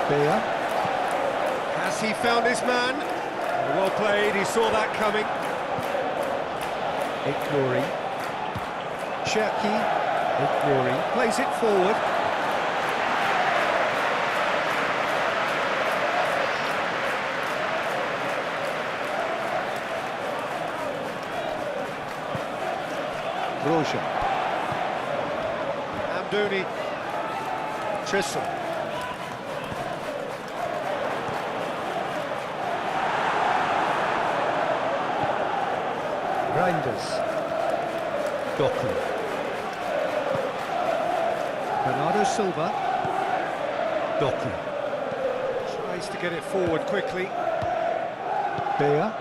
Beer. Has he found his man? Well played, he saw that coming. Leaque. Leaque. Leaque. Plays it forward. Roja. Amdouni. Chisholm. Reinders. Doku. Bernardo Silva. Doku. Tries to get it forward quickly. Beer.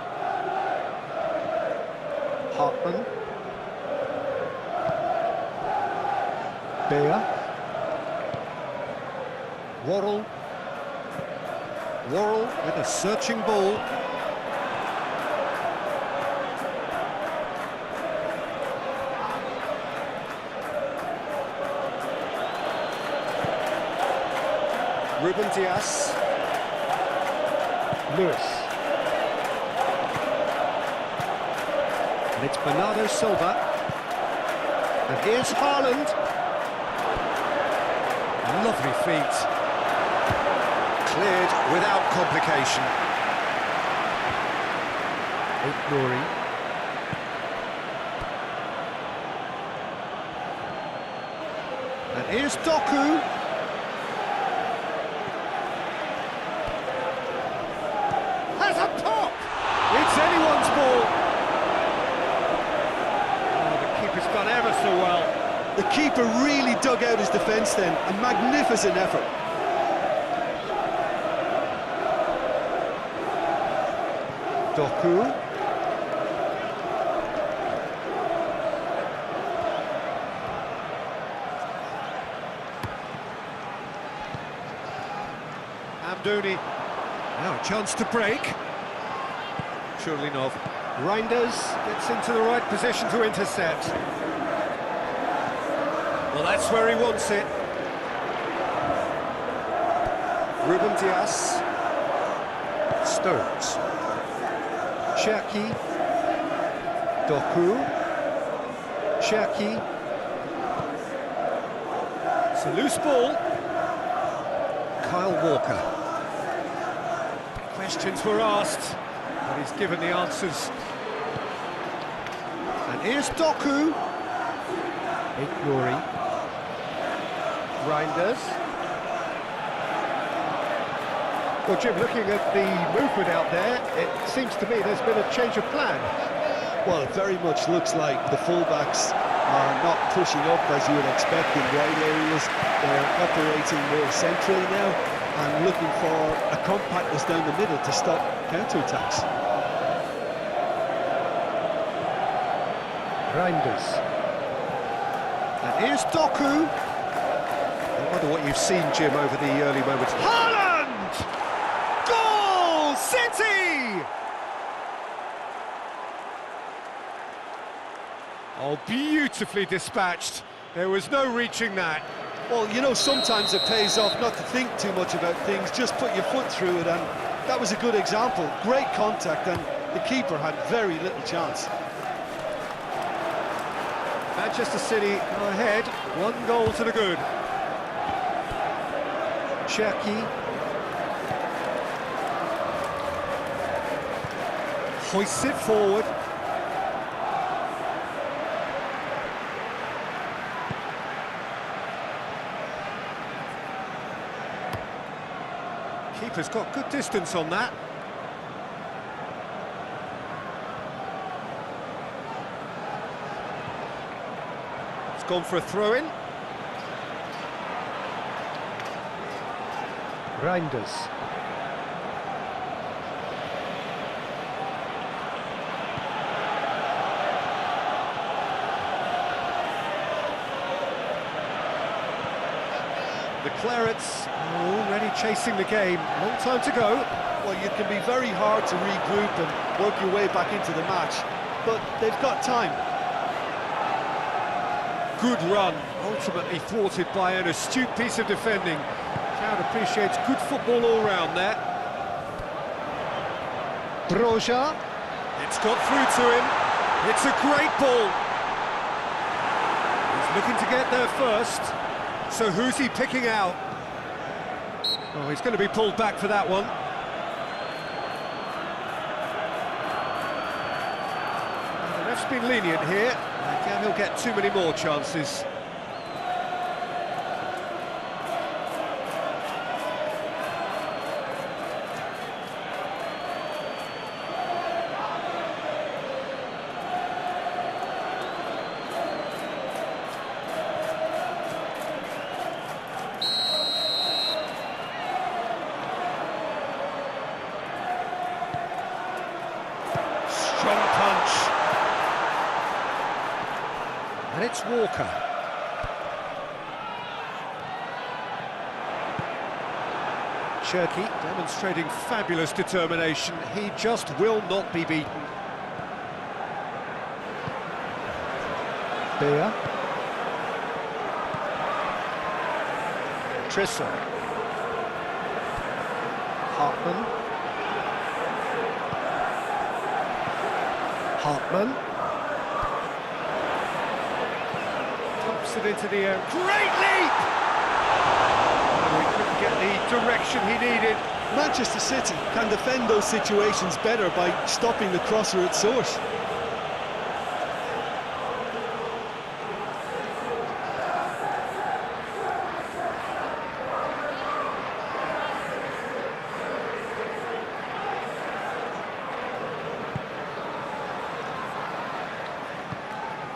Hartman. Beer. Worrell. Worrell with a searching ball. Ruben Dias. Lewis. And it's Bernardo Silva. And here's Haaland. Lovely feet. Cleared without complication. Leaque. And here's Doku. Has a pop! It's anyone's ball. Oh, the keeper's done ever so well. The keeper really dug out his defence then, a magnificent effort. Doku. Amdouni. Now a chance to break. Surely not. Reinders gets into the right position to intercept. Well, that's where he wants it. Ruben Dias. Stones. Cherki. Doku. Cherki. It's a loose ball. Kyle Walker. Questions were asked, but he's given the answers. And here's Doku. Leaque. Reinders. Well, Jim, looking at the movement out there, it seems to me there's been a change of plan. Well, it very much looks like the fullbacks are not pushing up as you would expect in wide areas. They're operating more centrally now and looking for a compactness down the middle to stop counter-attacks. Reinders. And here's Doku. I wonder what you've seen, Jim, over the early moments. Haaland! Goal! City! Oh, beautifully dispatched. There was no reaching that. Well, you know, sometimes it pays off not to think too much about things, just put your foot through it, and that was a good example. Great contact, and the keeper had very little chance. Manchester City go ahead, 1 goal to the good. Cherki. Hoists it forward. Keeper's got good distance on that. It's gone for a throw-in. Reinders. The Clarets are already chasing the game. Long time to go. Well, you can be very hard to regroup and work your way back into the match, but they've got time. Good run, ultimately thwarted by an astute piece of defending. Crowd appreciates good football all round there. Broja. It's got through to him. It's a great ball. He's looking to get there first. So who's he picking out? Oh, he's going to be pulled back for that one. The ref's been lenient here. I doubt he'll get too many more chances. Strong punch. And it's Walker. Cherki demonstrating fabulous determination. He just will not be beaten. Beer. Trisser. Hartman. Hartman. Pumps it into the air. Great leap! Oh, he couldn't get the direction he needed. Manchester City can defend those situations better by stopping the crosser at source.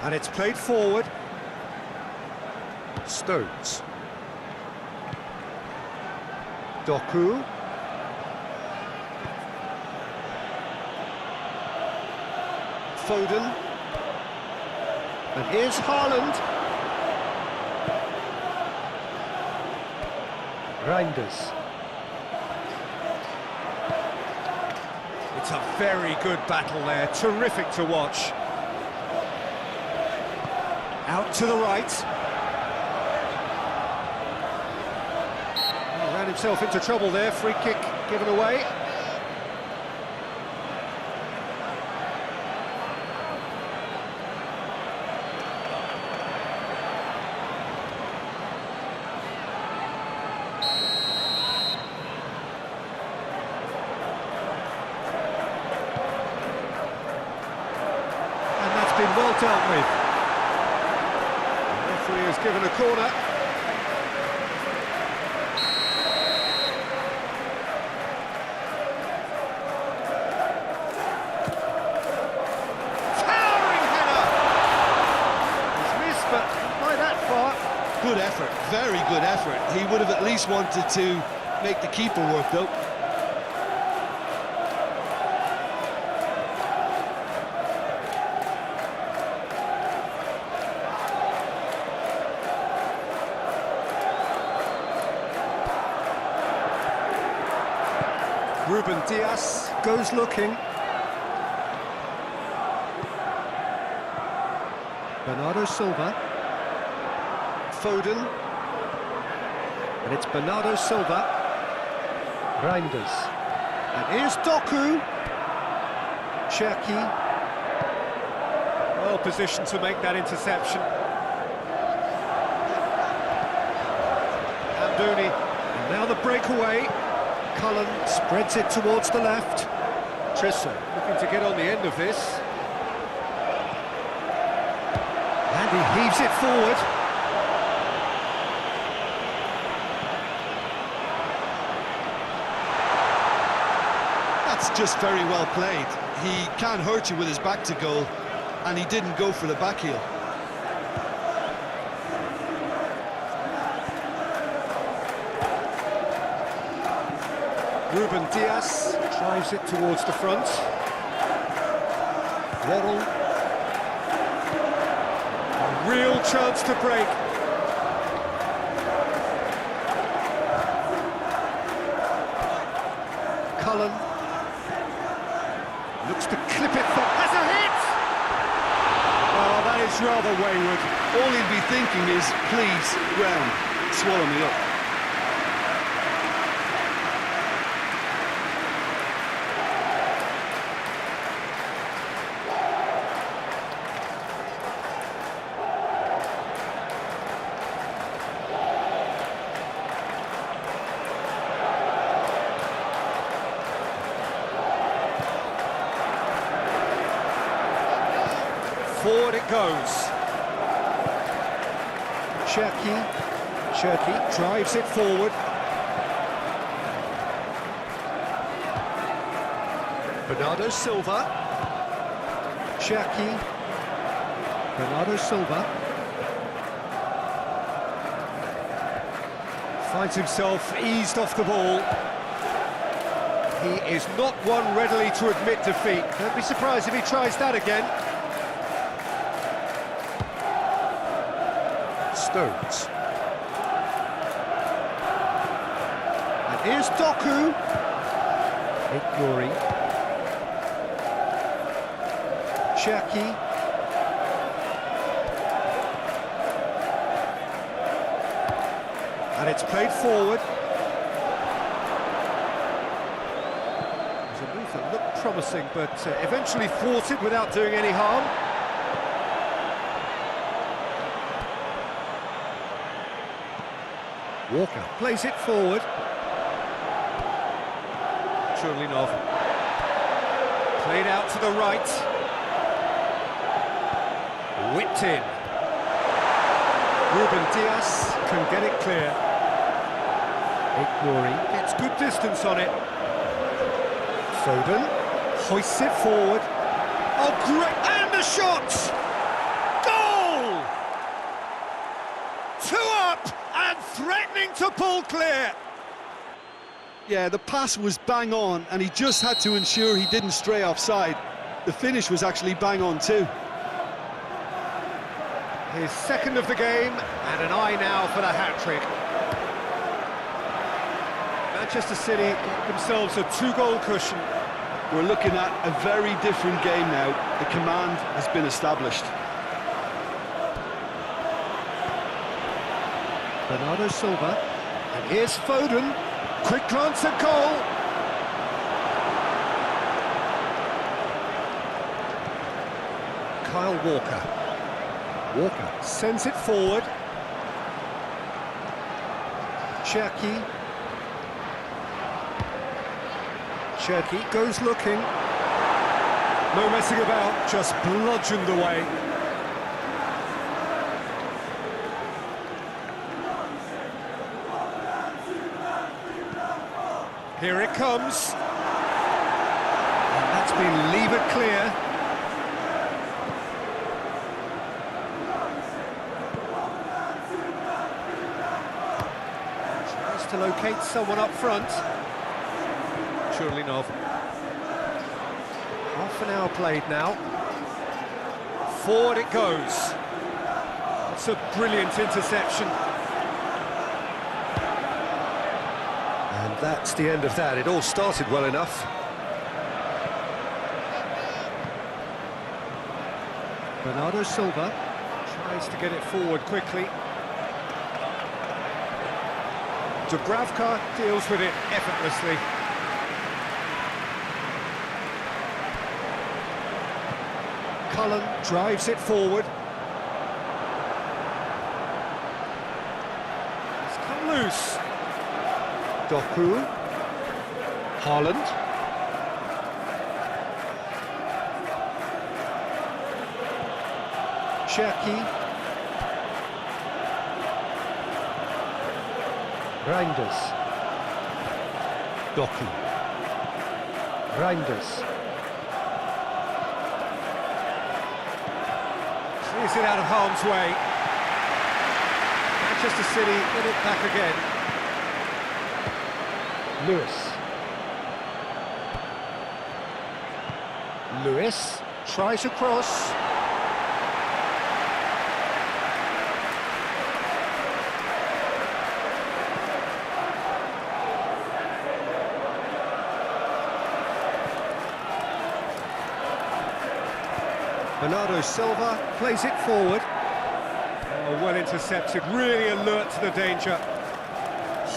And it's played forward. Stones. Doku. Foden. And here's Haaland. Reinders. It's a very good battle there. Terrific to watch. Out to the right. He ran himself into trouble there. Free kick given away. And that's been well dealt with. The referee has given a corner. Towering header! He's missed, but not by that far. Good effort, very good effort. He would have at least wanted to make the keeper work though. Ruben Dias Goes looking. Bernardo Silva. Foden. And it's Bernardo Silva. Reinders. And here's Doku. Cherki. Well positioned to make that interception. Amdouni. And now the breakaway. Cullen spreads it towards the left. Trisser looking to get on the end of this. And he heaves it forward. That's just very well played. He can hurt you with his back to goal, and he didn't go for the back heel. Ruben Dias drives it towards the front. Worrell. A real chance to break. Cullen. Looks to clip it for... Has a hit! Oh, that is rather wayward. All he'd be thinking is, please, ground, swallow me up. Forward it goes. Cherki drives it forward. Bernardo Silva. Cherki. Bernardo Silva. Finds himself eased off the ball. He is not one readily to admit defeat. Don't be surprised if he tries that again. Stones. And here's Doku. Ignoring. Cherki. And it's played forward. It was a move that looked promising, but eventually thwarted without doing any harm. Walker plays it forward. Churlinov. Played out to the right. Whipped in. Ruben Dias can get it clear. Ignoring. Gets good distance on it. Foden hoists it forward. Oh, great! And the shot! Goal! 2 up and threatening to pull clear. Yeah, the pass was bang on, and he just had to ensure he didn't stray offside. The finish was actually bang on too. His second of the game, and an eye now for the hat-trick. Manchester City get themselves a 2-goal cushion. We're looking at a very different game now. The command has been established. Bernardo Silva. And here's Foden. Quick glance at goal. Kyle Walker. Walker sends it forward. Cherki. Cherki goes looking. No messing about, just bludgeoned away. Here it comes. And that's been levered clear. Tries to locate someone up front. Churlinov. Half an hour played now. Forward it goes. It's a brilliant interception. And that's the end of that. It all started well enough. Bernardo Silva Tries to get it forward quickly. Dubravka deals with it effortlessly. Cullen drives it forward. It's come loose. Doku. Haaland. Cherki. Reinders. Doku. Reinders. Clears it out of harm's way. Manchester City get it back again. Lewis tries a cross. Bernardo Silva plays it forward. Oh, well intercepted, really alert to the danger.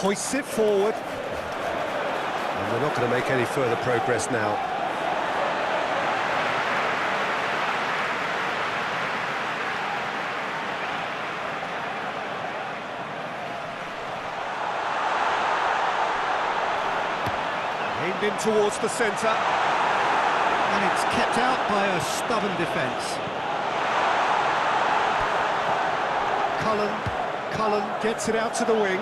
Hoists it forward. And we're not going to make any further progress now. Aimed in towards the centre. And it's kept out by a stubborn defence. Cullen gets it out to the wing.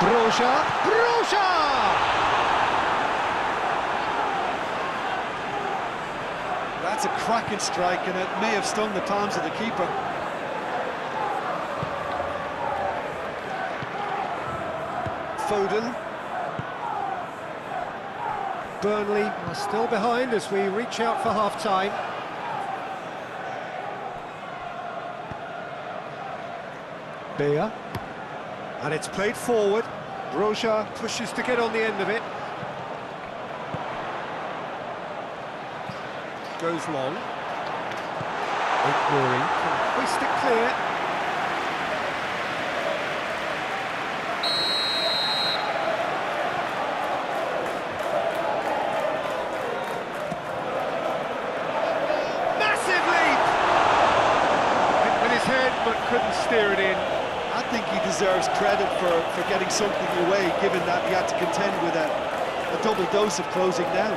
Broja! That's a cracking strike, and it may have stung the palms of the keeper. Foden. Burnley are still behind as we reach out for half-time. Beer. And it's played forward. Broja pushes to get on the end of it. Goes long. Leaque can hoist it clear. Massive leap! Hit with his head, but couldn't steer it in. I think he deserves credit for getting something away, given that he had to contend with a double dose of closing down.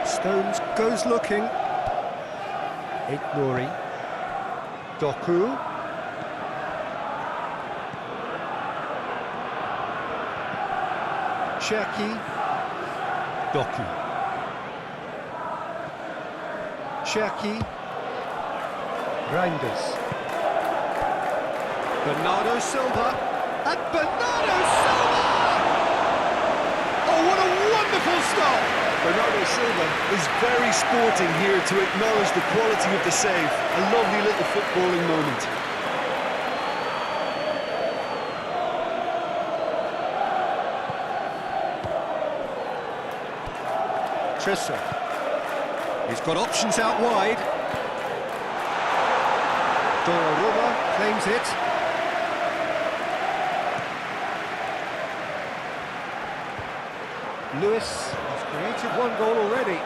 Stones goes looking. Leaque. Doku. Leaque. Doku. Leaque. Reinders. Bernardo Silva. And Bernardo Silva! Oh, what a wonderful stop! Bernardo Silva is very sporting here to acknowledge the quality of the save. A lovely little footballing moment. Trissa. He's got options out wide. Donnarumma claims it. Lewis has created one goal already.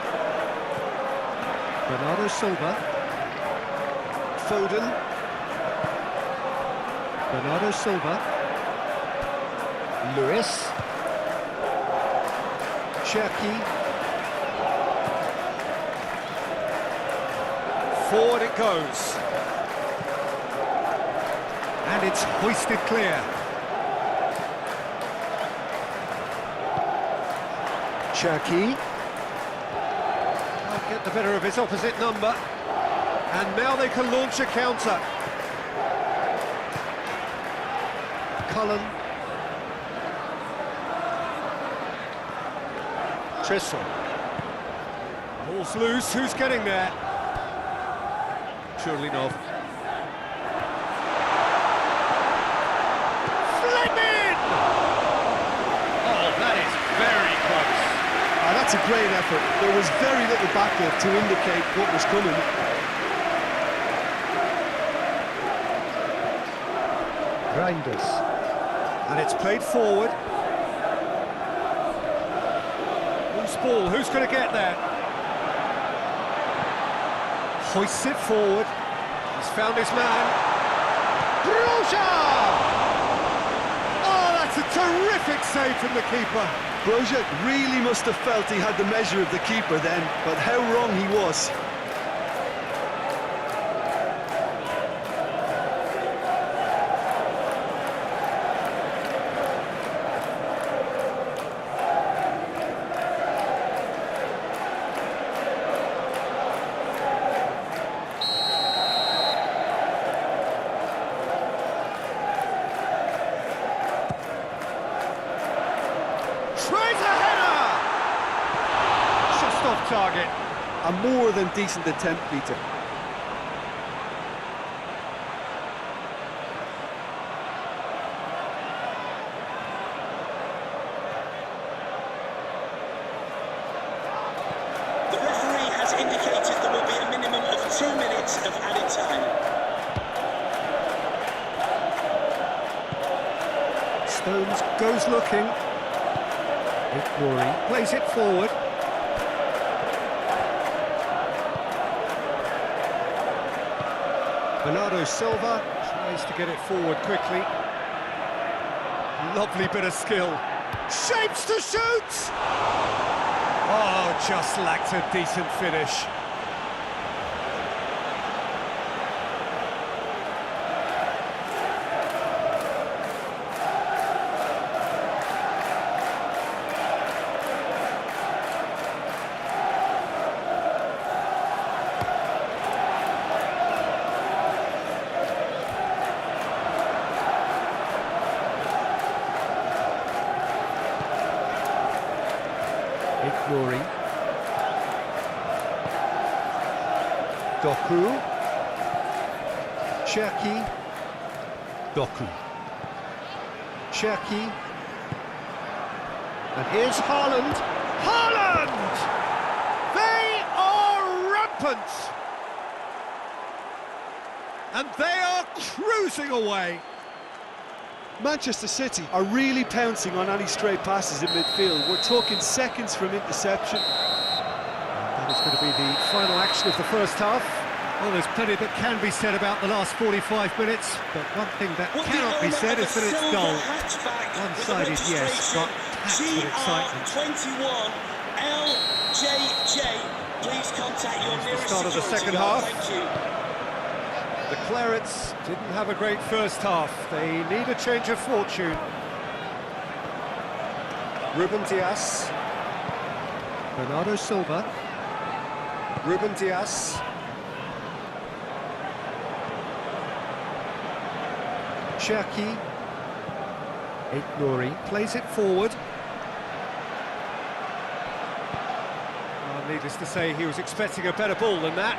Bernardo Silva. Foden. Bernardo Silva. Lewis. Leaque. Forward it goes. And it's hoisted clear. Leaque. Can't get the better of his opposite number. And now they can launch a counter. Cullen. Trissa. Ball's loose, who's getting there? Surely not. Flippin! Oh, that is very close. That's a great effort. There was very little backup to indicate what was coming. Reinders. And it's played forward. Loose ball, who's going to get there? Hoists it forward. He's found his man. Broja! Oh, that's a terrific save from the keeper. Broja really must have felt he had the measure of the keeper then, but how wrong he was. Target. A more than decent attempt, Peter. The referee has indicated there will be a minimum of 2 minutes of added time. Stones goes looking. Leaque plays it forward. Bernardo Silva tries to get it forward quickly. Lovely bit of skill. Shapes to shoot! Oh, just lacked a decent finish. Leaque. Doku. Leaque. Doku. Leaque. And here's Haaland. Haaland! They are rampant! And they are cruising away. Manchester City are really pouncing on any stray passes in midfield. We're talking seconds from interception. That is going to be the final action of the first half. Well, there's plenty that can be said about the last 45 minutes, but one thing that cannot be said is that it's dull. One-sided, yes, but packed with excitement. 21 LJJ. Please contact your nearest Start of the second security guard. half. Thank you. The Clarets didn't have a great first half. They need a change of fortune. Ruben Dias. Bernardo Silva. Ruben Dias. Leaque. Aït-Nouri plays it forward. Needless to say, he was expecting a better ball than that.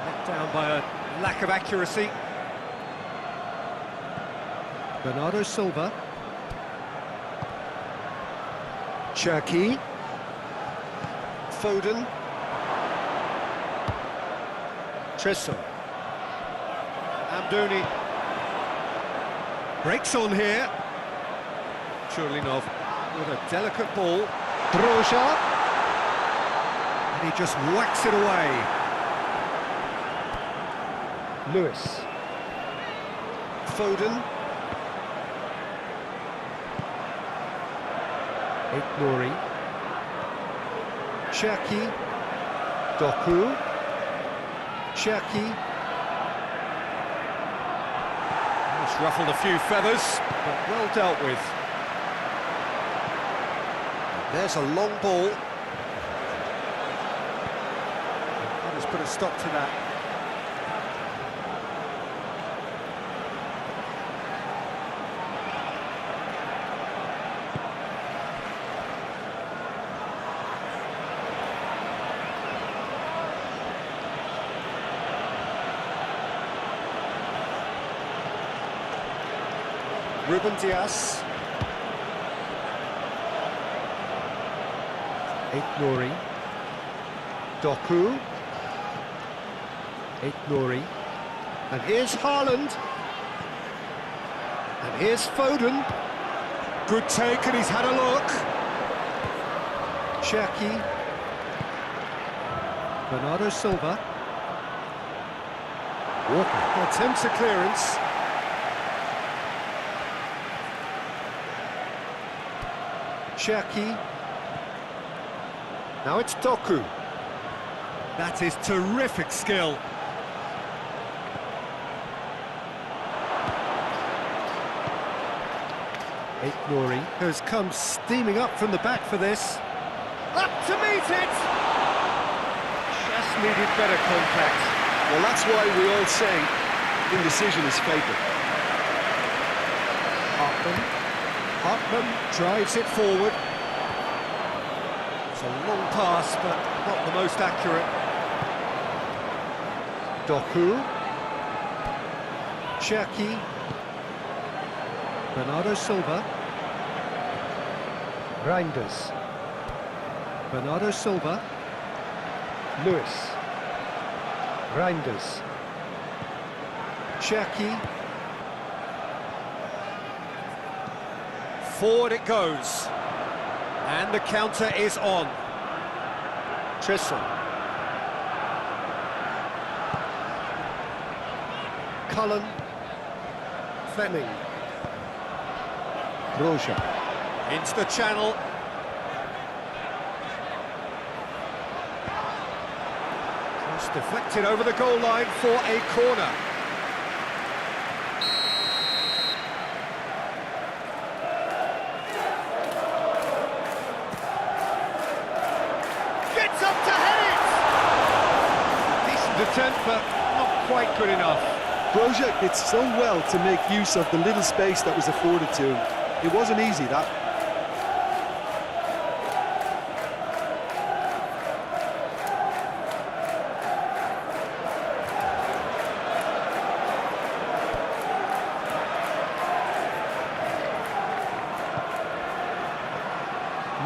Let down by a lack of accuracy. Bernardo Silva. Leaque. Foden. Tresso. Amdouni. Breaks on here. Churlinov with a delicate ball. Broja. And he just whacks it away. Lewis. Foden. Aït-Nouri. Leaque. Doku. Leaque. Just ruffled a few feathers, but well dealt with. There's a long ball. That has put a stop to that. Ruben Dias. Aït-Nouri. Doku. Aït-Nouri. And here's Haaland. And here's Foden. Good take, and he's had a look. Leaque. Bernardo Silva. Walker attempts a clearance. Leaque. Now it's Doku. That is terrific skill. Aït-Nouri has come steaming up from the back for this. Up to meet it! Just needed better contact. Well, that's why we all say indecision is fatal. Hartman drives it forward. It's a long pass, but not the most accurate. Doku. Leaque. Bernardo Silva. Reinders. Bernardo Silva. Lewis. Reinders. Leaque. Forward it goes, and the counter is on. Tresso. Cullen. Fleming. Roja. Into the channel. Cross deflected over the goal line for a corner. Gets up to head it! Decent attempt, but not quite good enough. Broja did so well to make use of the little space that was afforded to him. It wasn't easy, that.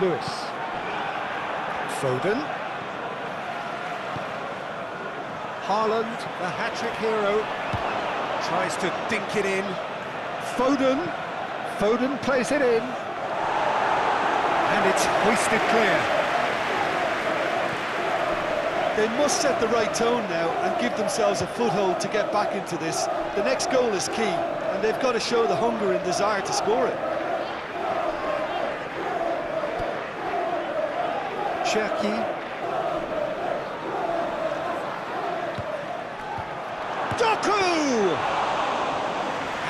Lewis. Foden. Haaland, the hat-trick hero, tries to dink it in. Foden. Foden plays it in. And it's hoisted clear. They must set the right tone now and give themselves a foothold to get back into this. The next goal is key, and they've got to show the hunger and desire to score it. Cherki. Doku!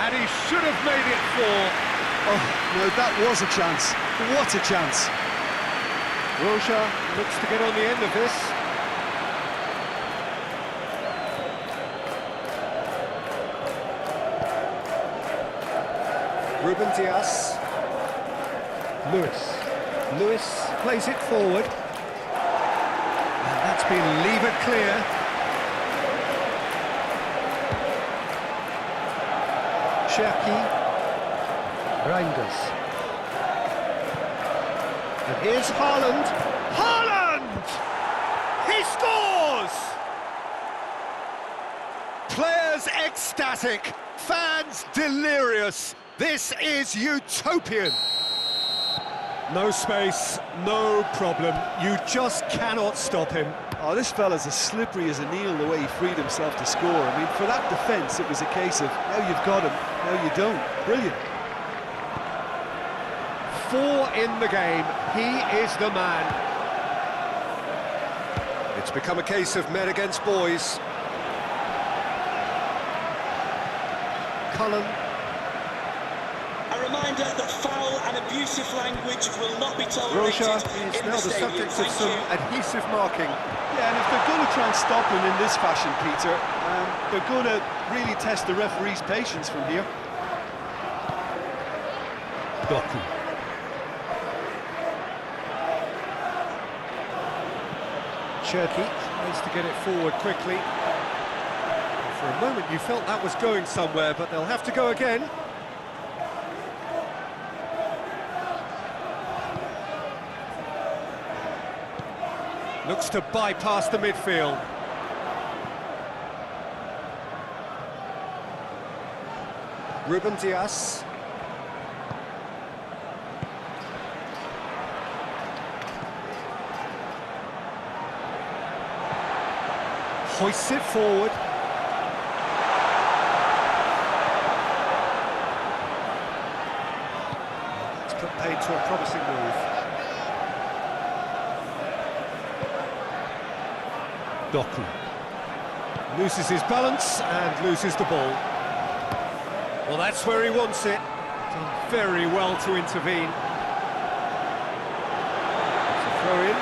And he should have made it 4. Oh, no, that was a chance. What a chance. Roja looks to get on the end of this. Ruben Dias. Lewis plays it forward. And that's been levered clear. Cherki. Reinders. And here's Haaland. Haaland! He scores! Players ecstatic, fans delirious. This is utopian. No space, no problem. You just cannot stop him. Oh, this fella's as slippery as a eel the way he freed himself to score. I mean, for that defence, it was a case of, now you've got him, now you don't. Brilliant. 4 in the game, he is the man. It's become a case of men against boys. Cullen. A reminder that foul and abusive language will not be tolerated Roja in is now the stadium. subject of Thank some you. adhesive marking. Yeah, and if they're going to try and stop him in this fashion, Peter, they're going to really test the referee's patience from here. Doku. Cherki tries to get it forward quickly. For a moment you felt that was going somewhere, but they'll have to go again. Looks to bypass the midfield. Ruben Dias. Hoists it forward. It's put paid to a promising move. Doku loses his balance and loses the ball. Well, that's where he wants it. Done very well to intervene. It's a throw in.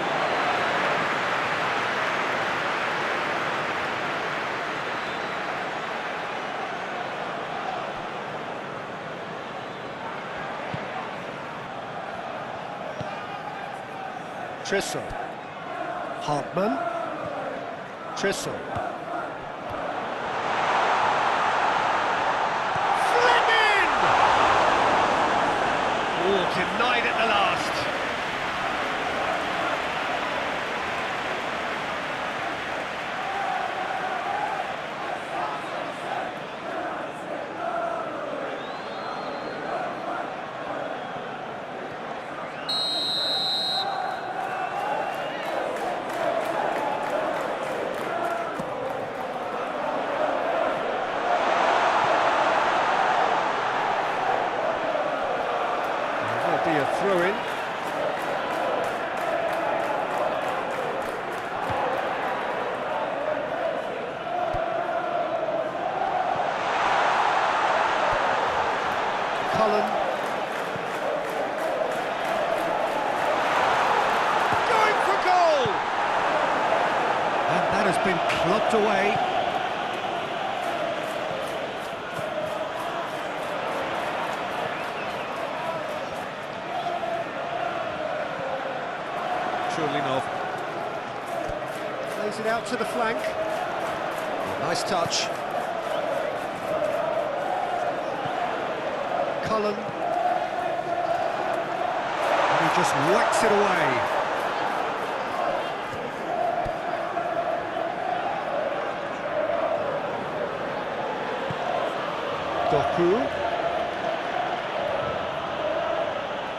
Trissel. Hartman. Trissel. Fleming! Oh, denied at the last. throw in. Cullen. Going for goal! And that has been clubbed away. Churlinov plays it out to the flank. Nice touch. Cullen. And he just whacks it away.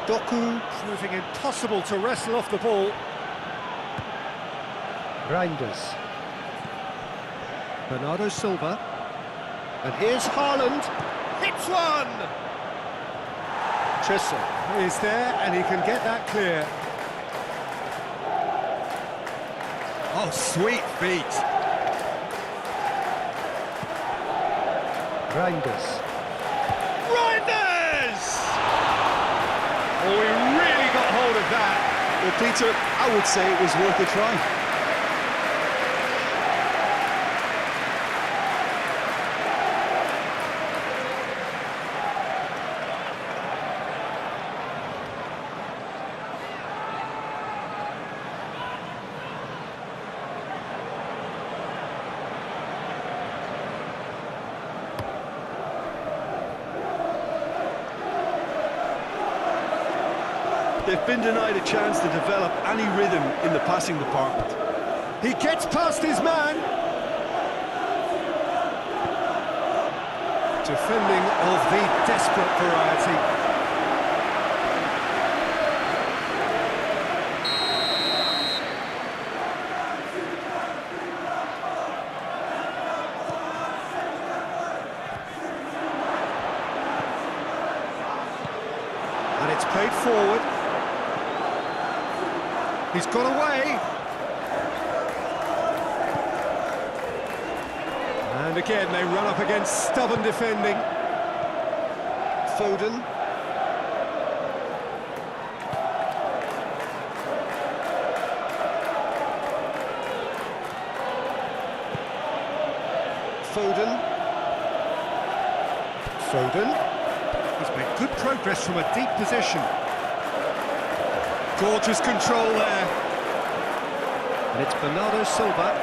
Doku proving impossible to wrestle off the ball. Reinders. Bernardo Silva. And here's Haaland. Hits one! Trissel is there and he can get that clear. Oh, sweet feet. Reinders. Oh, he really got hold of that. Well, Peter, I would say it was worth a try. They've been denied a chance to develop any rhythm in the passing department. He gets past his man. Defending of the desperate variety. And it's played forward. He's got away. And again, they run up against stubborn defending. Foden. Foden. He's made good progress from a deep position. Gorgeous control there. And it's Bernardo Silva.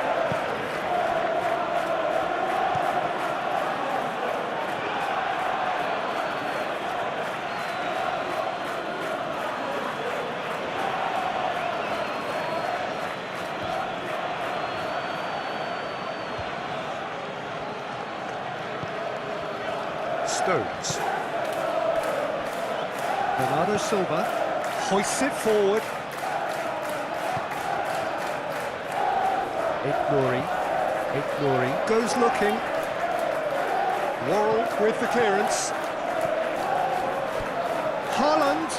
Stones. Bernardo Silva hoists it forward. Ignori goes looking. Worrell with the clearance. Haaland.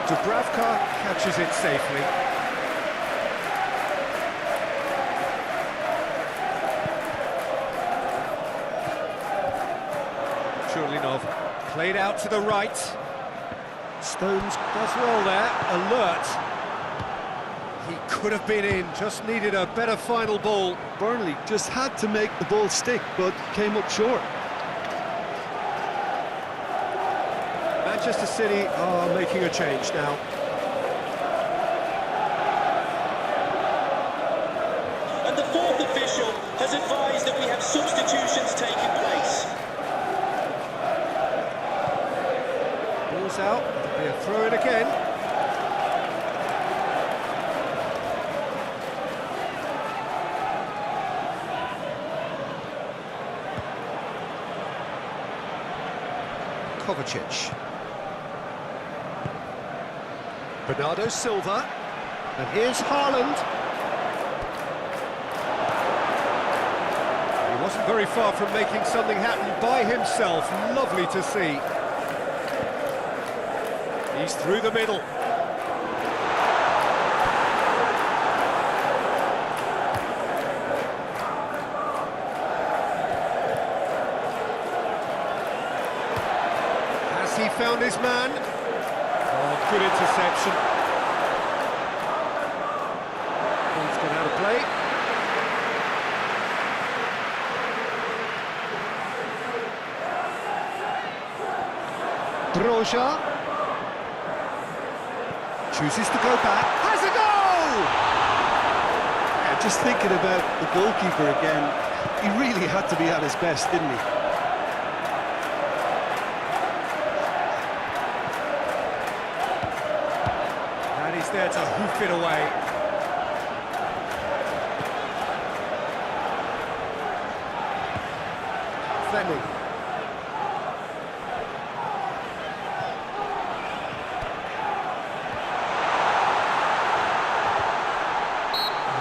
Dubravka catches it safely. Churlinov played out to the right. Stones does well there, alert. He could have been in, just needed a better final ball. Burnley just had to make the ball stick, but came up short. Manchester City are making a change now. And the fourth official has advised that we have substitutions taking place. Ball's out, it'll be a throw in again. Kovacic. Bernardo Silva. And here's Haaland. He wasn't very far from making something happen by himself. Lovely to see. He's through the middle. Has he found his man? Oh, good interception. Ball's gone out of play. Broja chooses to go back, has a goal! Yeah, just thinking about the goalkeeper again, he really had to be at his best, didn't he? And he's there to hoof it away. Fleming.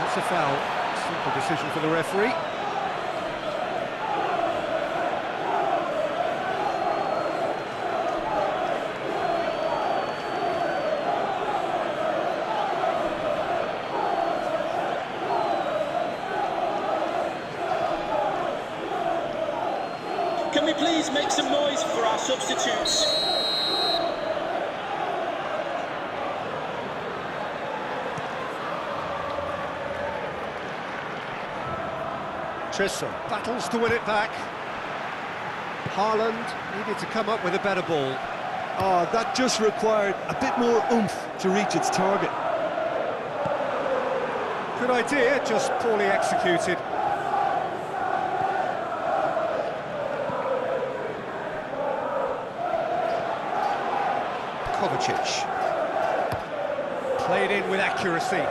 That's a foul. Simple decision for the referee. Can we please make some noise for our substitutes? Tristan battles to win it back. Haaland needed to come up with a better ball. Oh, that just required a bit more oomph to reach its target. Good idea, just poorly executed. Kovacic. Played in with accuracy.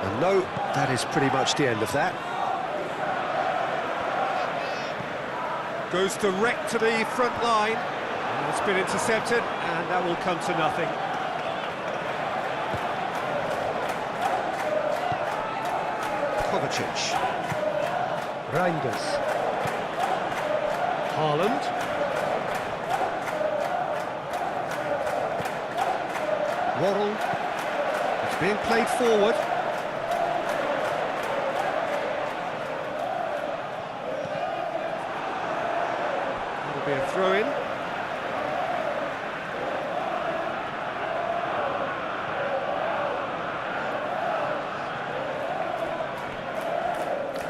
And no, that is pretty much the end of that. Goes direct to the front line. And it's been intercepted, and that will come to nothing. Kovacic. Reinders. Haaland. Worrell. It's being played forward. That'll be a throw-in.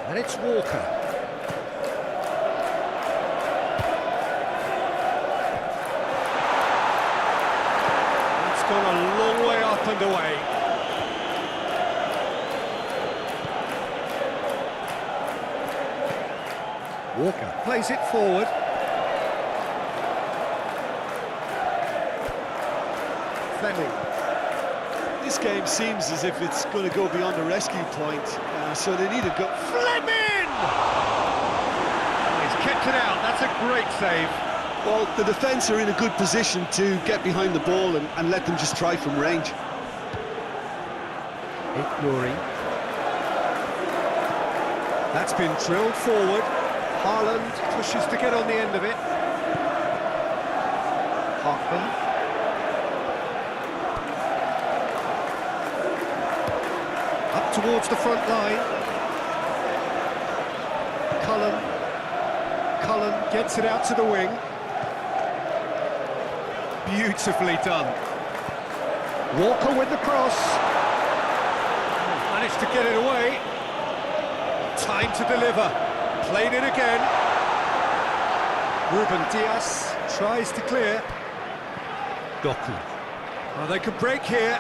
And it's Walker. It's gone a long way up and away. Walker plays it forward. Fleming. This game seems as if it's going to go beyond the rescue point, so they need to go. Fleming! He's kept it out, that's a great save. Well, the defence are in a good position to get behind the ball and let them just try from range. Ignoring. That's been drilled forward. Haaland pushes to get on the end of it. Hartman. Up towards the front line. Cullen gets it out to the wing. Beautifully done. Walker with the cross. Managed to get it away. Time to deliver. Played it again. Ruben Dias tries to clear. Doku. Oh, they could break here.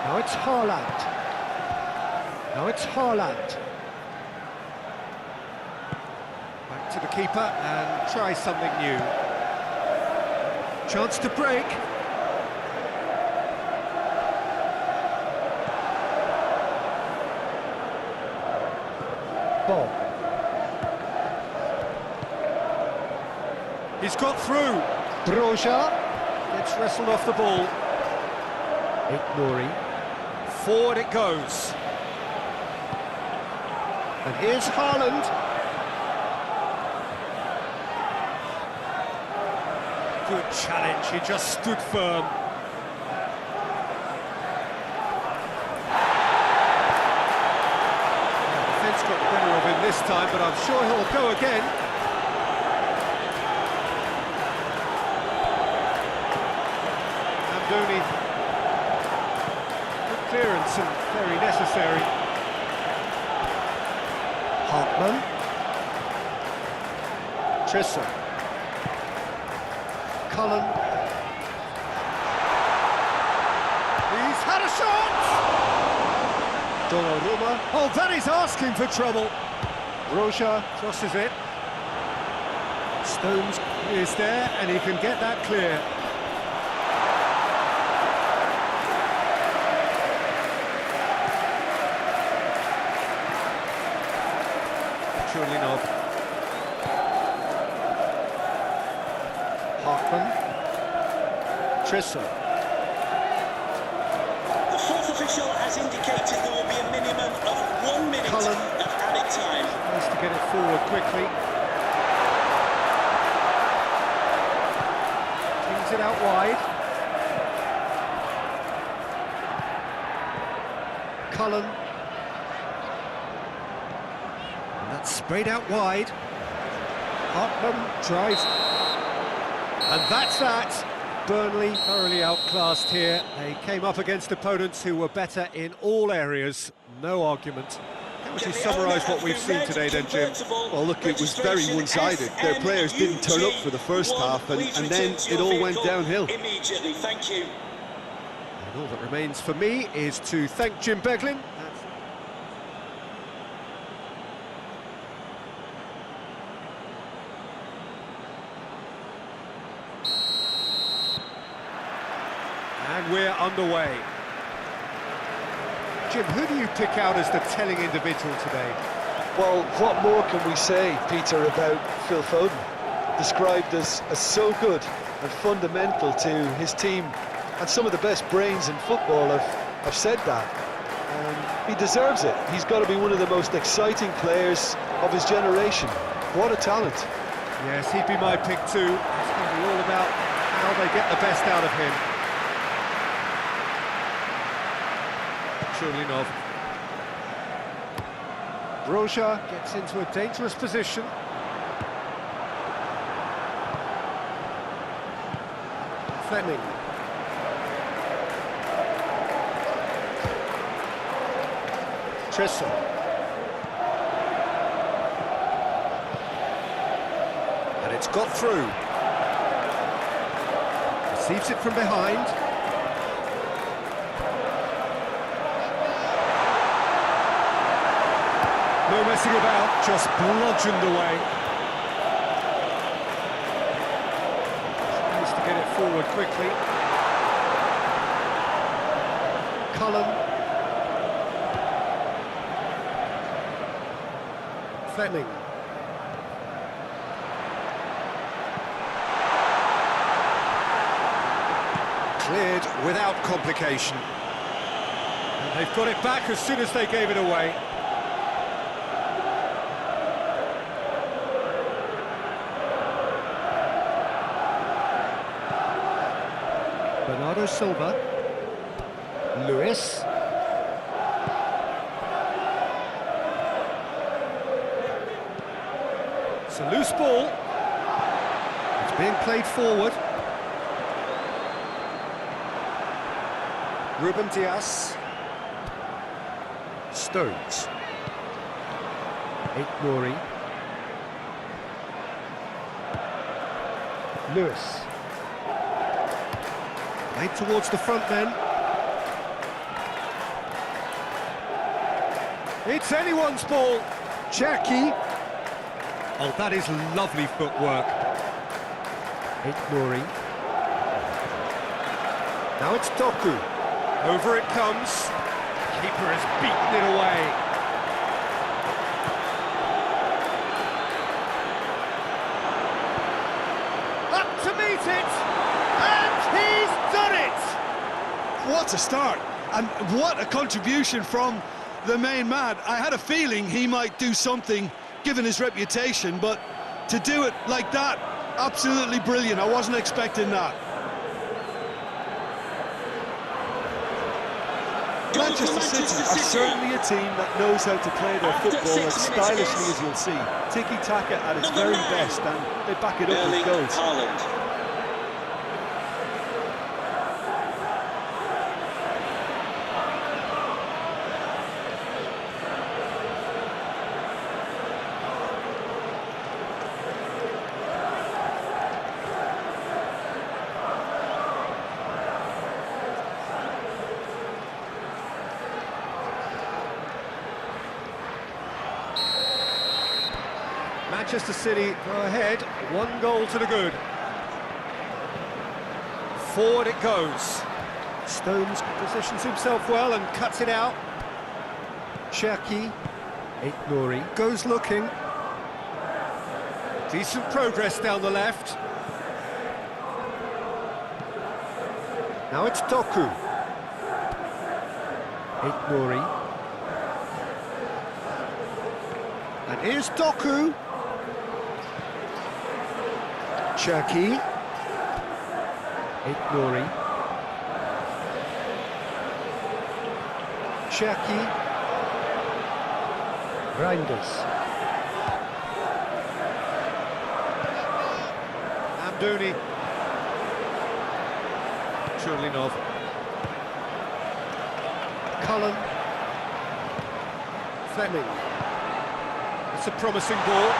Now it's Haaland. Now it's Haaland. Back to the keeper and try something new. Chance to break. Bob. He's got through. Broja. Gets wrestled off the ball. Ignoring. Forward it goes. And here's Haaland. Good challenge, he just stood firm. The defence got the better of him this time, but I'm sure he'll go again. Amdouni. Good clearance and very necessary. Hartman. Trissa. Cullen. He's had a shot! Donnarumma. Oh, that is asking for trouble. Roja. Crosses it. Stones. Is there, and he can get that clear. Surely not. Hartman. Trissa. The fourth official has indicated there will be a minimum of 1 minute Cullen. of added time. Nice to get it forward quickly. Kings it out wide. Cullen. And that's sprayed out wide. Hartman tries. And that's that. Burnley thoroughly outclassed here. They came up against opponents who were better in all areas. No argument. How would you summarise what we've seen today then, Jim? Well, look, it was very one-sided. Their players didn't turn up for the first half, and then it all went downhill. Immediately, thank you. And all that remains for me is to thank Jim Beglin. And we're underway. Jim, who do you pick out as the telling individual today? Well, what more can we say, Peter, about Phil Foden? Described as so good and fundamental to his team, and some of the best brains in football have said that. He deserves it. He's got to be one of the most exciting players of his generation. What a talent. Yes, he'd be my pick too. It's going to be all about how they get the best out of him. Surely not. Roja. Gets into a dangerous position. Fleming. Trissa. And it's got through. Receives it from behind. No messing about, just bludgeoned away. Needs to get it forward quickly. Cullen. Fleming. Cleared without complication. And they've got it back as soon as they gave it away. Bernardo Silva. Lewis. It's a loose ball. It's being played forward. Ruben Dias. Stones. Nouri. Lewis. Played towards the front men. It's anyone's ball. Jackie. Oh, that is lovely footwork. Nouri. Now it's Doku. Over it comes. Keeper has beaten it away. Up to meet it. And he's done it. What a start, and what a contribution from the main man. I had a feeling he might do something given his reputation, but to do it like that Absolutely brilliant. I wasn't expecting that. Manchester City are certainly a team that knows how to play their football as stylishly as you'll see. Tiki-taka at its very best, and they back it up with goals. Manchester City go ahead, 1 goal to the good. Forward it goes. Stones positions himself well and cuts it out. Cherki, Nouri goes looking. Decent progress down the left. Now it's Doku. Nouri. And here's Doku. Cherki, Nouri, Cherki, Reinders, Amdouni, Churlinov, Cullen, Fleming. It's a promising ball.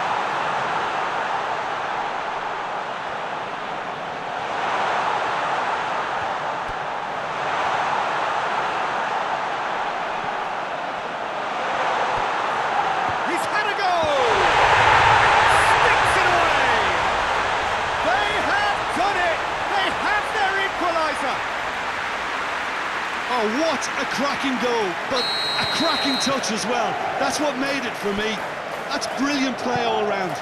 Oh, what a cracking goal, but a cracking touch as well. That's what made it for me. That's brilliant play all round.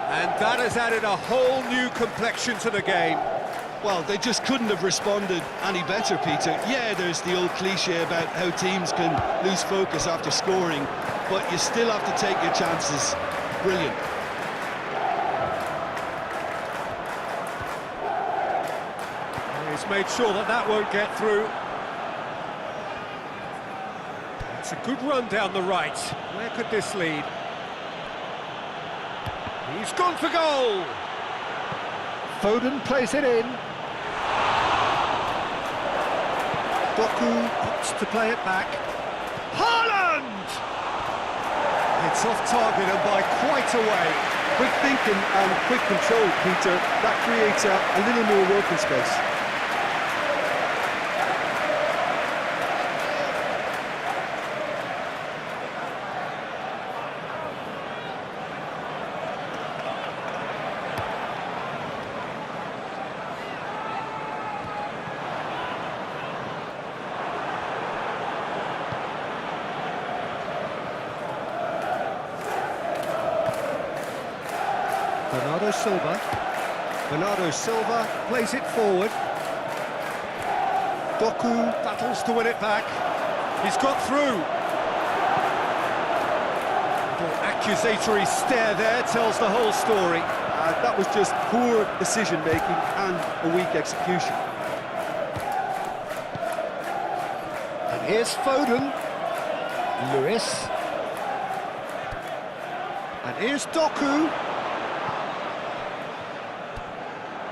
And that has added a whole new complexion to the game. Well, they just couldn't have responded any better, Peter. Yeah, there's the old cliche about how teams can lose focus after scoring, but you still have to take your chances. Brilliant. He's made sure that that won't get through. It's a good run down the right. Where could this lead? He's gone for goal! Foden plays it in. Doku opts to play it back. Haaland! It's off target and by quite a way. Quick thinking and quick control, Peter. That creates a little more working space. Bernardo Silva plays it forward. Doku battles to win it back. He's got through. The accusatory stare there tells the whole story. That was just poor decision-making and a weak execution. And here's Foden. Lewis. And here's Doku.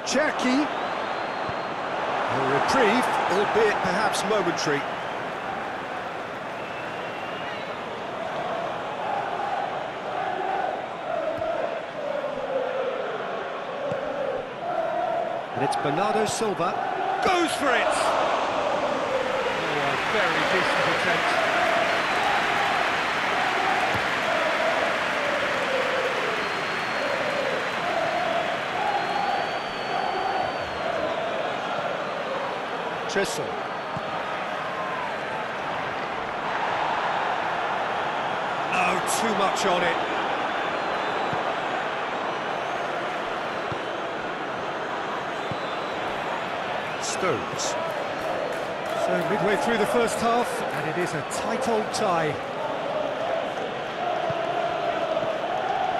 Cherki. A reprieve, albeit perhaps momentary. And it's Bernardo Silva. Goes for it! Oh, a very decent attempt. Trissel. Oh, too much on it. Stones. So midway through the first half, and it is a tight old tie.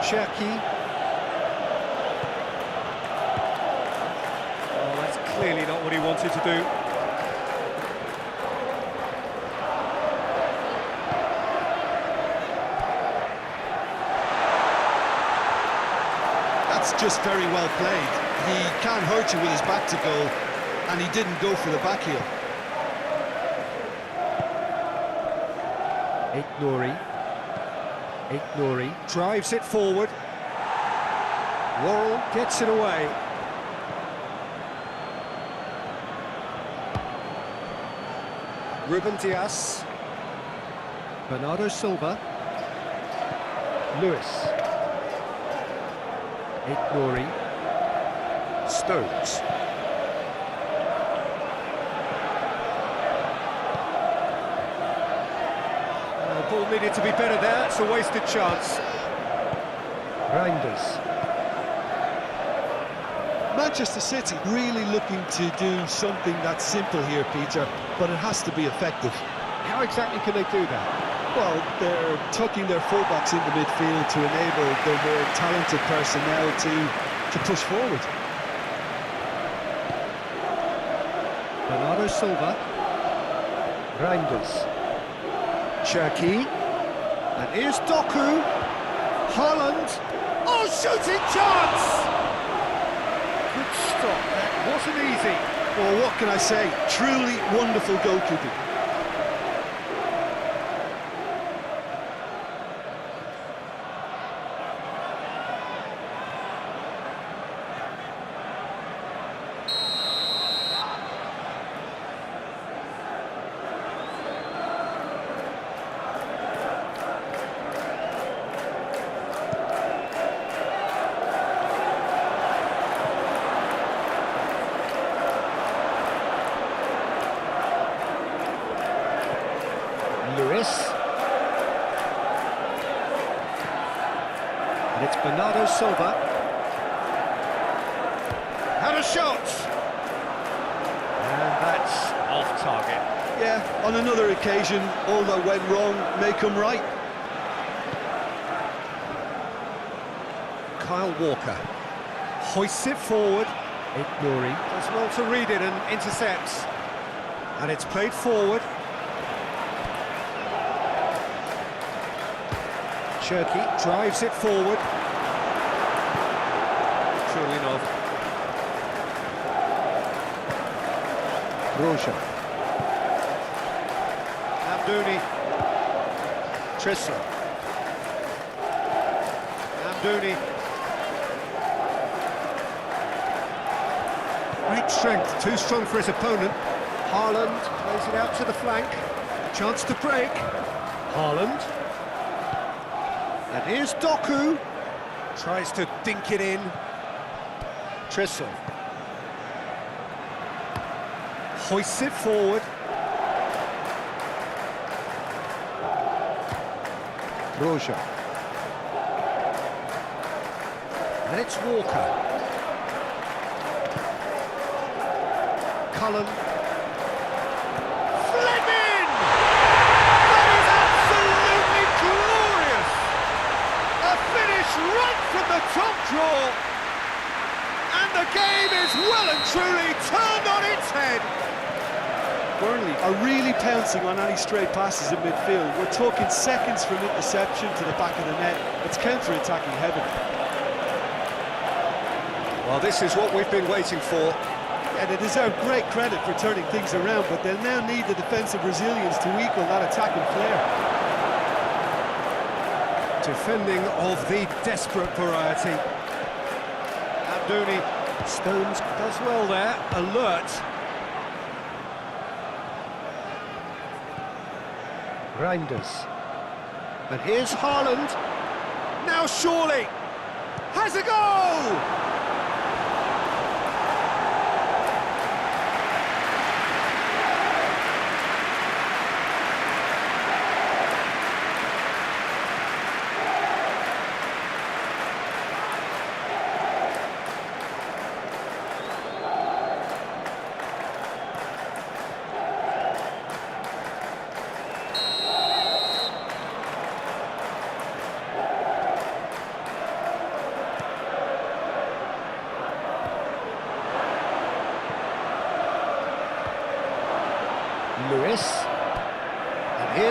Cherki. what he wanted to do. That's just very well played. He can't hurt you with his back to goal, and he didn't go for the back heel. Nouri drives it forward. Worrell gets it away. Ruben Dias. Bernardo Silva. Lewis. Nouri. Stones. Ball needed to be better there, it's a wasted chance. Reinders. Manchester City really looking to do something that's simple here, Peter, but it has to be effective. How exactly can they do that? Well, they're tucking their fullbacks into midfield to enable their more talented personnel to push forward. Bernardo Silva. Reinders. Cherki. And here's Doku. Haaland. Oh, shooting chance! Good stop, that wasn't easy. Well, what can I say? Truly wonderful goalkeeping. Lewis. And it's Bernardo Silva. Had a shot! And that's off target. Yeah, on another occasion, all that went wrong may come right. Kyle Walker hoists it forward. Nouri does well to read it and intercepts. And it's played forward. Cherki drives it forward. Trulinov. Roja. Amdouni. Trissa. Amdouni. Great strength, too strong for his opponent. Haaland plays it out to the flank. Chance to break. Haaland. And here's Doku. Tries to dink it in. Trissel. Hoists it forward. Roja. And it's Walker. Cullen. Fleming! That is absolutely glorious! A finish right from the top draw. And the game is well and truly turned on its head. Burnley are really pouncing on any stray passes in midfield. We're talking seconds from interception to the back of the net. It's counter-attacking heaven. Well, this is what we've been waiting for. Yeah, they deserve great credit for turning things around, but they'll now need the defensive resilience to equal that attacking flair. Defending of the desperate variety. Amdouni. Stones does well there, alert. Reinders. And here's Haaland. Now surely has a goal!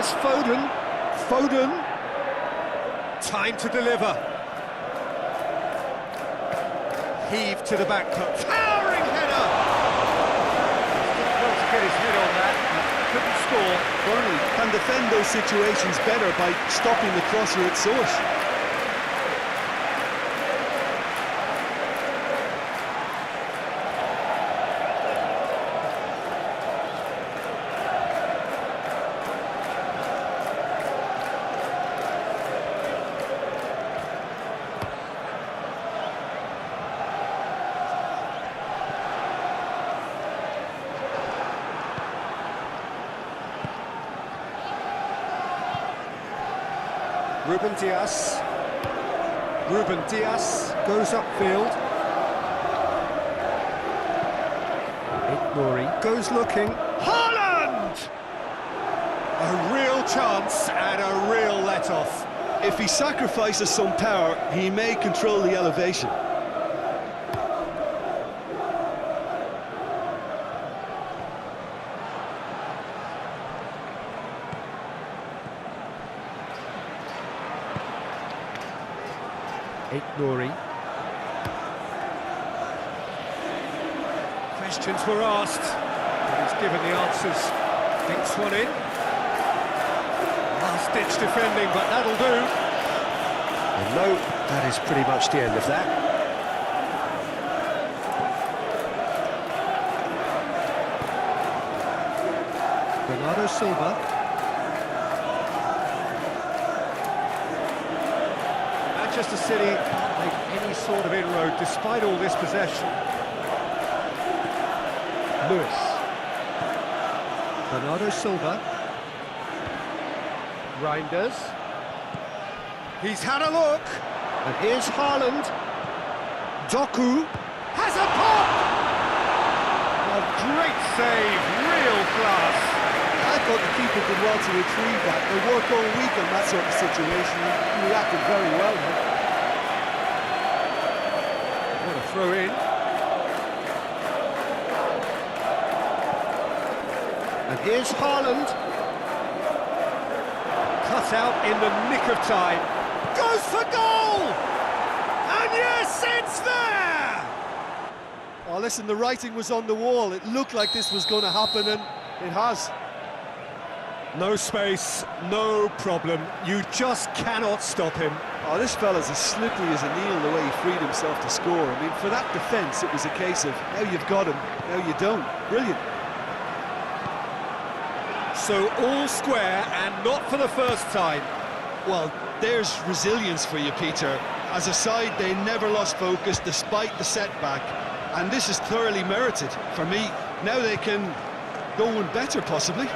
Here's Foden. Foden. Time to deliver. Heave to the back post. Towering header! Difficult to get his head on that, but couldn't score. Burnley can defend those situations better by stopping the crosser at source. Ruben Dias. Ruben Dias goes upfield. Nouri goes looking. Haaland! A real chance and a real let-off. If he sacrifices some power, he may control the elevation. Nouri. Questions were asked, but he's given the answers. Dinks one in. Last-ditch defending, but that'll do. And no, that is pretty much the end of that. Bernardo Silva. Manchester City can't make any sort of inroad despite all this possession. Lewis. Bernardo Silva. Reinders. He's had a look. And here's Haaland. Doku. Has a pop! A great save, real class. I thought the keeper did well to retrieve that. They work all week on that sort of situation. He reacted very well. What a throw in. And here's Haaland. Cut out in the nick of time. Goes for goal! And yes, it's there! Oh, listen, the writing was on the wall. It looked like this was going to happen, and it has. No space, no problem. You just cannot stop him. Oh, this fella's as slippery as a needle the way he freed himself to score. I mean, for that defence, it was a case of now you've got him, now you don't. Brilliant. So all square and not for the first time. Well, there's resilience for you, Peter. As a side, they never lost focus despite the setback. And this is thoroughly merited. For me, now they can go one better, possibly.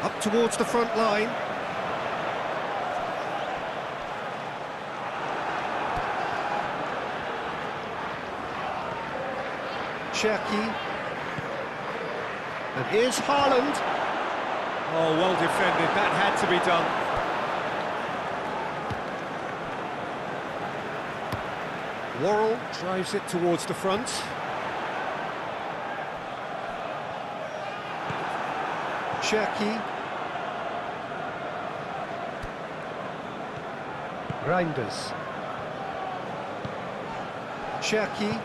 Up towards the front line. Cherki. And here's Haaland. Oh, well defended. That had to be done. Worrell drives it towards the front. Cherki. Reinders. Cherki.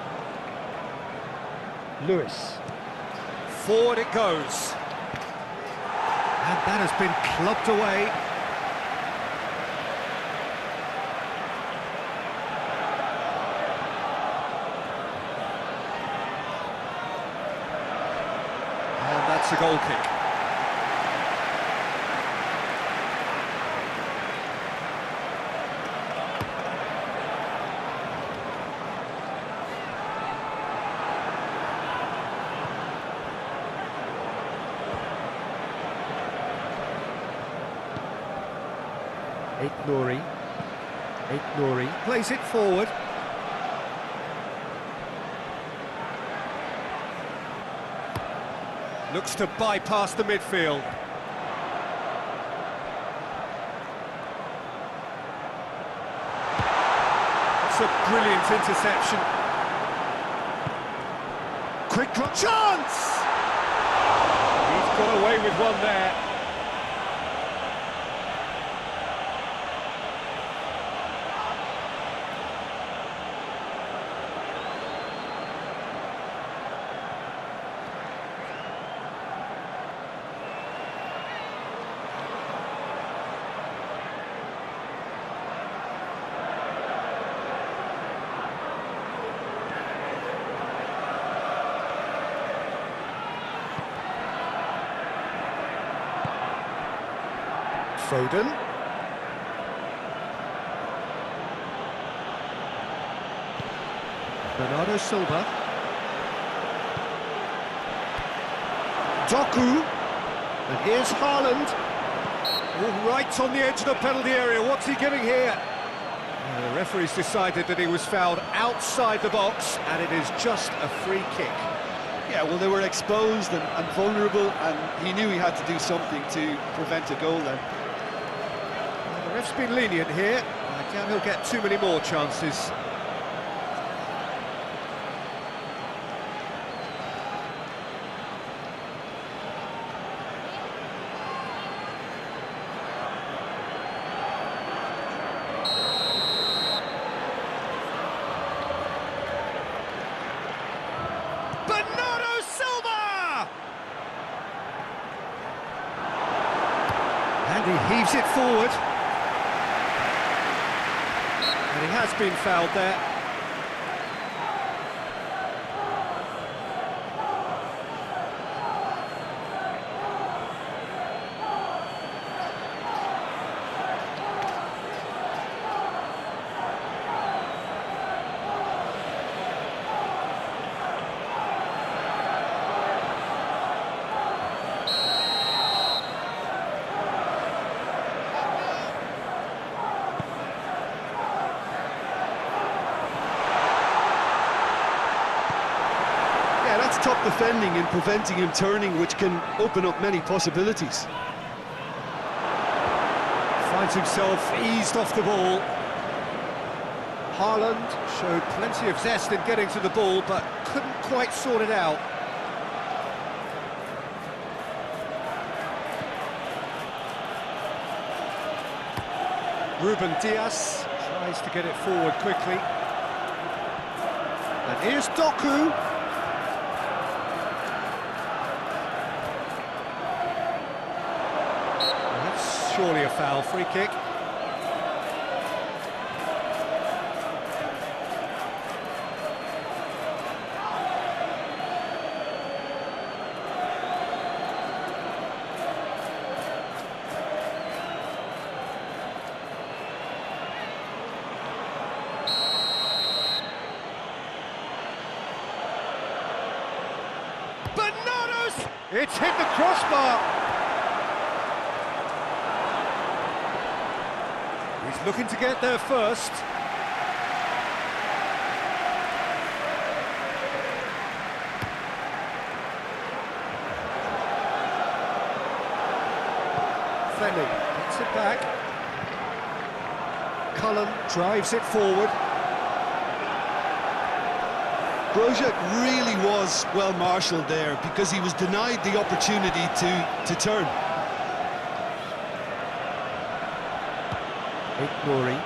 Lewis. Forward it goes. And that has been clubbed away. And that's a goal kick. Nouri Plays it forward. Looks to bypass the midfield. That's a brilliant interception. Quick chance! He's got away with one there. Foden. Bernardo Silva. Doku. And here's Haaland. Oh, right on the edge of the penalty area. What's he giving here? The referee's decided that he was fouled outside the box, and it is just a free kick. Yeah, well, they were exposed and vulnerable, and he knew he had to do something to prevent a goal then. Well, the ref's been lenient here. I doubt he'll get too many more chances. Bernardo Silva! And he heaves it forward. And he has been fouled there. That's top defending and preventing him turning, which can open up many possibilities. Finds himself eased off the ball. Haaland. Showed plenty of zest in getting to the ball, but couldn't quite sort it out. Ruben Dias tries to get it forward quickly. And here's Doku. That's surely a foul, free kick. Bernardo's! It's hit the crossbar! He's looking to get there first. Fleming gets it back. Cullen drives it forward. Broziak really was well marshalled there because he was denied the opportunity to turn. Ignoring.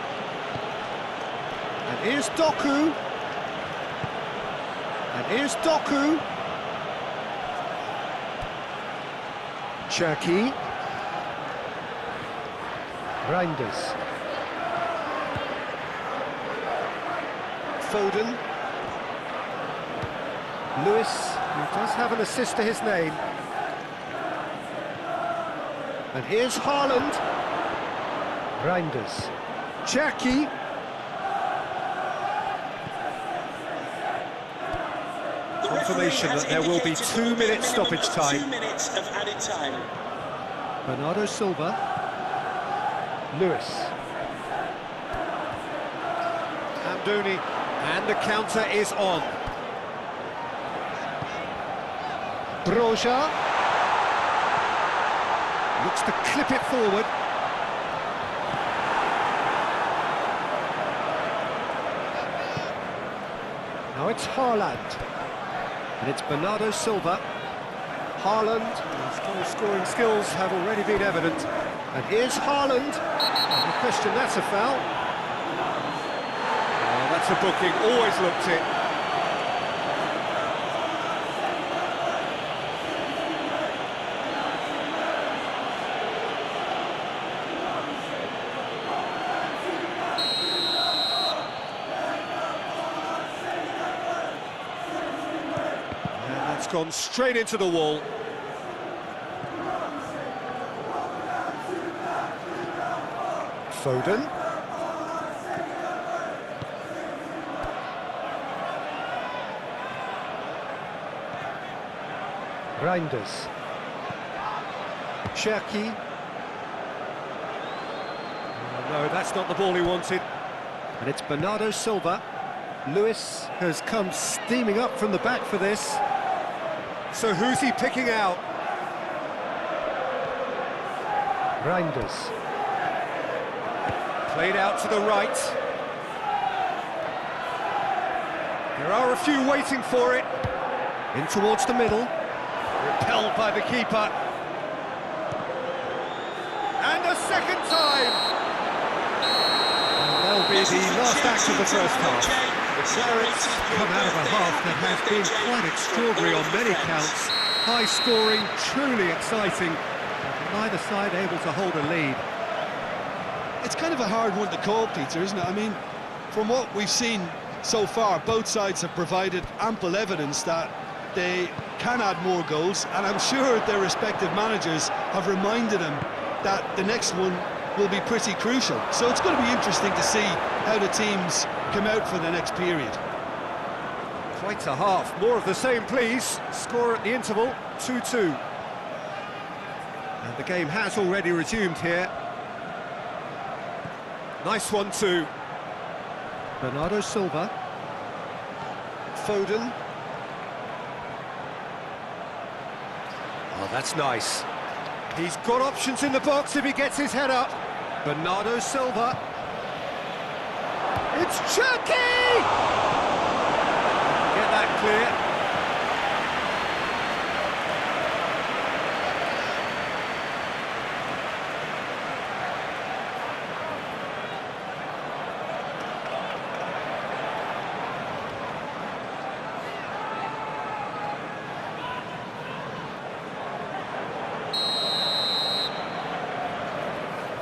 And here's Doku. And here's Doku. Cherki. Reinders. Foden. Lewis, who does have an assist to his name. And here's Haaland. Reinders. Cherki. Confirmation that there will be 2 minutes stoppage time. 2 minutes of added time. Bernardo Silva. Lewis. Amdouni. And the counter is on. Broja. Looks to clip it forward. Now it's Haaland. And it's Bernardo Silva. Haaland. His goal-scoring skills have already been evident. And here's Haaland. No question, that's a foul. Oh, that's a booking, always looked it. And that's gone straight into the wall. Foden. Reinders. Leaque. No, that's not the ball he wanted. And it's Bernardo Silva. Lewis has come steaming up from the back for this. So who's he picking out? Reinders. Played out to the right. There are a few waiting for it. In towards the middle. Repelled by the keeper. And a second time! And that'll be the last act of the first half. Claret's come out of a half that has been quite extraordinary on many counts. High scoring, truly exciting, but neither side able to hold a lead. It's kind of a hard one to call, Peter, isn't it? I mean, from what we've seen so far, both sides have provided ample evidence that they can add more goals, and I'm sure their respective managers have reminded them that the next one will be pretty crucial. So it's going to be interesting to see how the teams come out for the next period. Quite a half. More of the same, please. Score at the interval, 2-2. And the game has already resumed here. Nice one too. Bernardo Silva. Foden. Oh, that's nice. He's got options in the box if he gets his head up. Bernardo Silva. It's Leaque! Get that clear.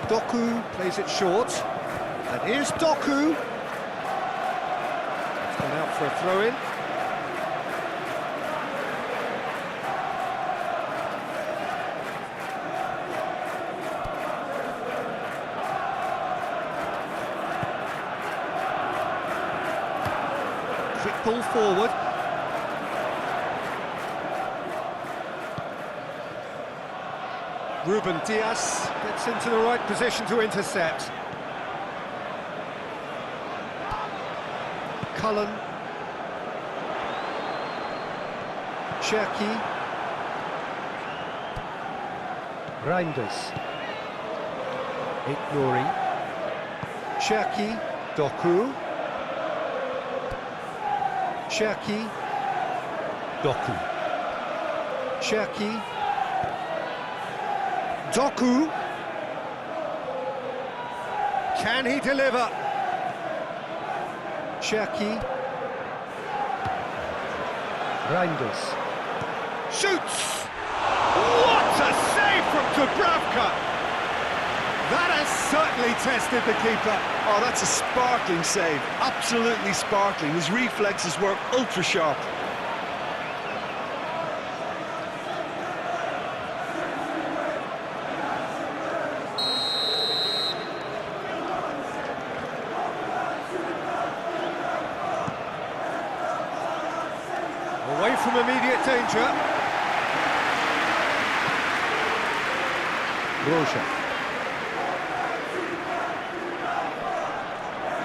Doku plays it short. And here's Doku. It's gone out for a throw-in. Quick ball forward. Ruben Dias gets into the right position to intercept. Cullen. Leaque. Reinders. Ignoring. Leaque. Doku. Leaque. Doku. Leaque. Doku. Can he deliver? Leaque. Reinders. Shoots! What a save from Dubravka! That has certainly tested the keeper. Oh, that's a sparkling save. Absolutely sparkling. His reflexes were ultra sharp. Away from immediate danger. Broja.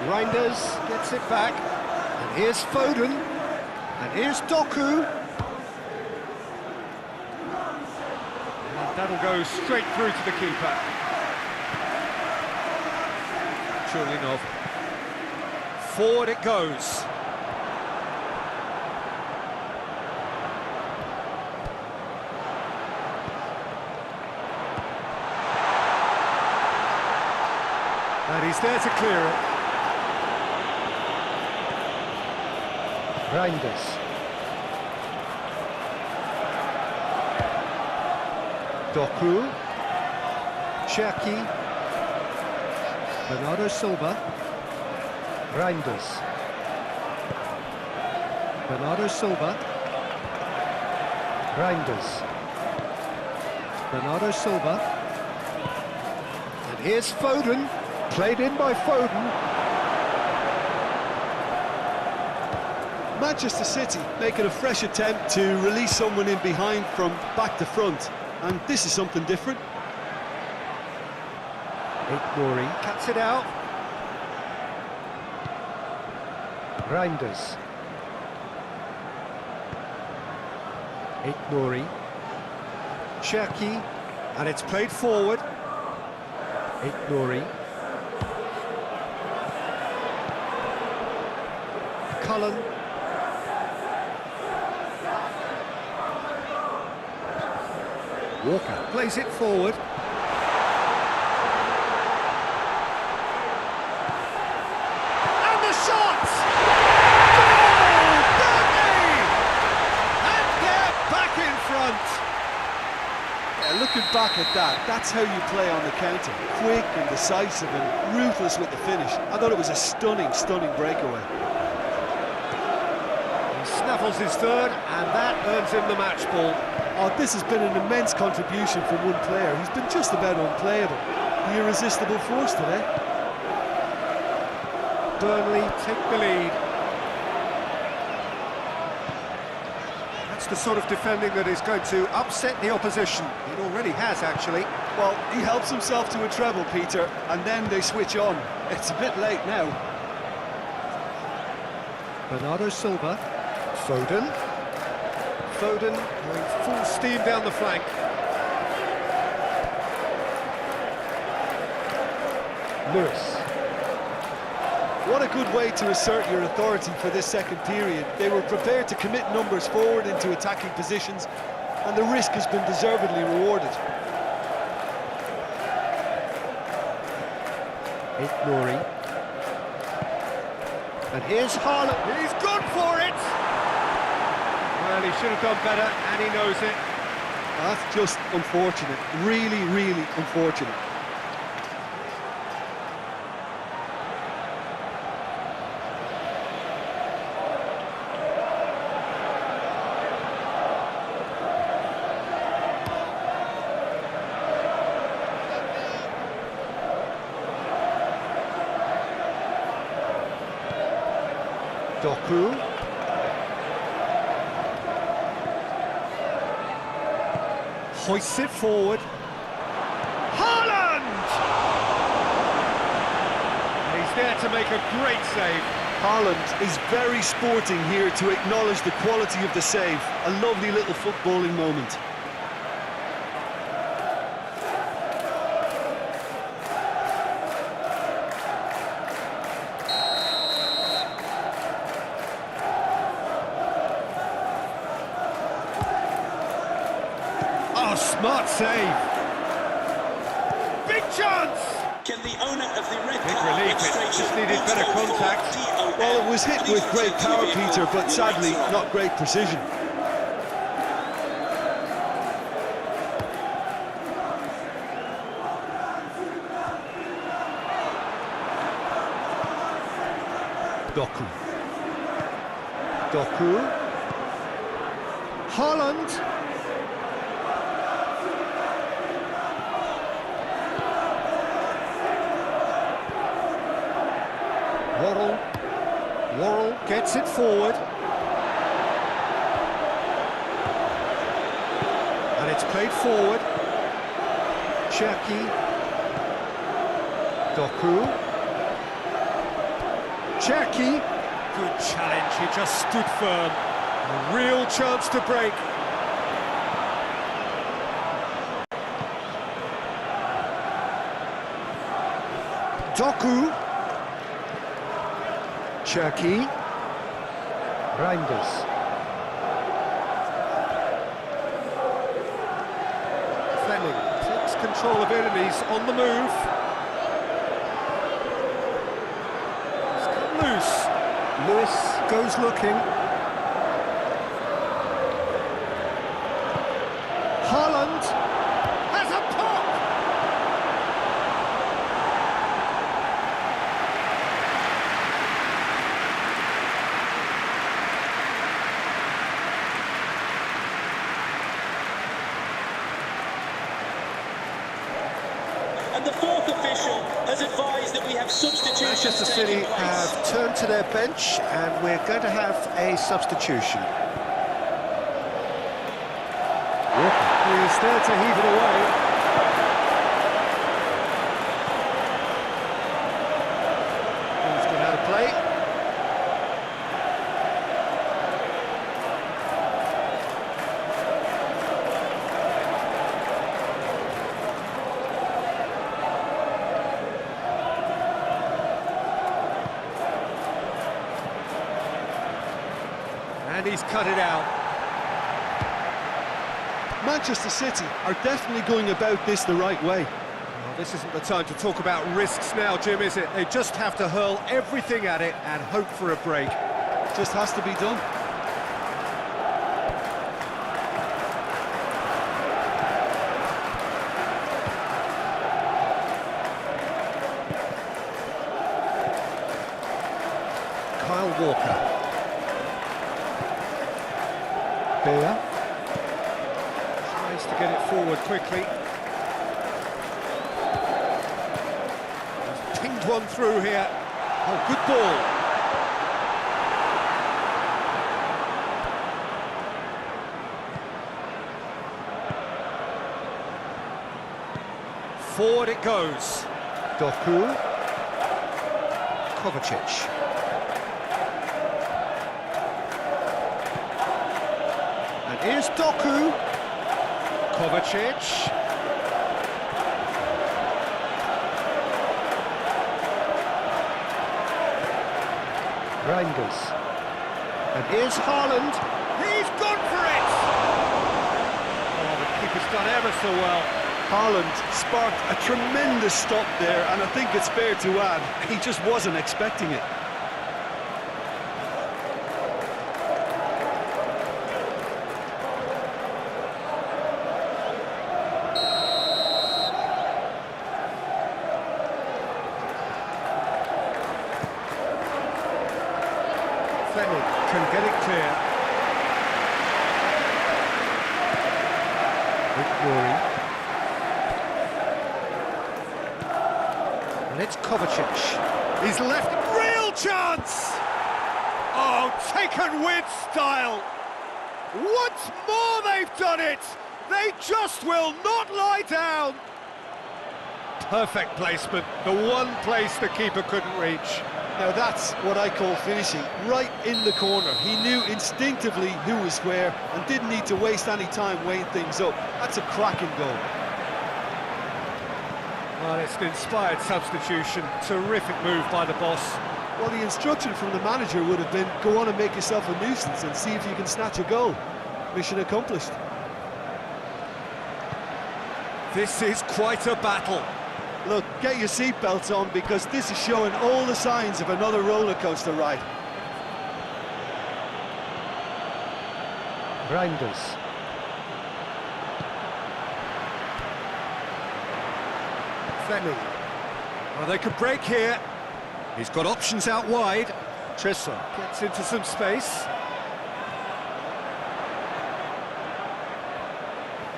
Reinders gets it back. And here's Foden. And here's Doku. And that'll go straight through to the keeper. Chulinov. Forward it goes. And he's there to clear it. Reinders. Doku. Leaque. Bernardo Silva. Reinders. Bernardo Silva. Reinders. Bernardo Silva. And here's Foden. Played in by Foden. Manchester City making a fresh attempt to release someone in behind from back to front, and this is something different. Mori cuts it out. Reinders. Mori. Cherki, and it's played forward. Mori. Cullen. Walker plays it forward. And the shot! Goal! Burnley! And they're back in front. Yeah, looking back at that, that's how you play on the counter. Quick and decisive and ruthless with the finish. I thought it was a stunning, stunning breakaway. He snaffles his third, and that earns him the match ball. Oh, this has been an immense contribution from one player who's been just about unplayable. The irresistible force today. Burnley take the lead. That's the sort of defending that is going to upset the opposition. It already has, actually. Well, he helps himself to a treble, Peter, and then they switch on. It's a bit late now. Bernardo Silva. Foden. Foden going full steam down the flank. Lewis. What a good way to assert your authority for this second period. They were prepared to commit numbers forward into attacking positions, and the risk has been deservedly rewarded. Mori. And here's Haaland. He's gone for it! Well, he should have done better, and he knows it. That's just unfortunate. Really, really unfortunate. Doku. Hoists it forward. Haaland! And he's there to make a great save. Haaland is very sporting here to acknowledge the quality of the save. A lovely little footballing moment. Oh, smart save. Big chance! Can the owner of the red Big card relief, it registration just needed be better told for contact. DOM? Well, it was hit with great power, Please Peter, but sadly, United. not great precision. Doku. Doku. Haaland. Worrell gets it forward. And it's played forward. Cherki. Doku. Cherki. Good challenge, he just stood firm. A real chance to break. Doku. Cherki. Reinders. Fleming takes control of it and he's on the move. He's cut loose. Lewis goes looking. Haaland has a pop! And the fourth official official has advised that we have substitutions Manchester taking City place. have turned to their bench, and we're going to have a substitution. He's there to heave it away. He's gone out of play. And he's cut it out. Manchester City are definitely going about this the right way. Well, this isn't the time to talk about risks now, Jim, is it? They just have to hurl everything at it and hope for a break. Just has to be done. Kyle Walker. Beer. Tries to get it forward quickly. He's pinged one through here. Oh, good ball. Forward it goes. Doku. Kovacic. And here's Doku. Kovacic. Reinders. And here's Haaland. He's gone for it! Oh, the keeper's done ever so well. Haaland sparked a tremendous stop there, and I think it's fair to add, he just wasn't expecting it. Fleming can get it clear. Rory. And it's Kovacic. He's left real chance! Oh, taken with style! Once more they've done it! They just will not lie down! Perfect placement, the one place the keeper couldn't reach. Now that's what I call finishing, right in the corner. He knew instinctively who was where and didn't need to waste any time weighing things up. That's a cracking goal. Well, it's an inspired substitution, terrific move by the boss. Well, the instruction from the manager would have been, go on and make yourself a nuisance and see if you can snatch a goal. Mission accomplished. This is quite a battle. Look, get your seatbelts on, because this is showing all the signs of another roller coaster ride. Reinders. Fleming. Well, they could break here. He's got options out wide. Trisson. Gets into some space.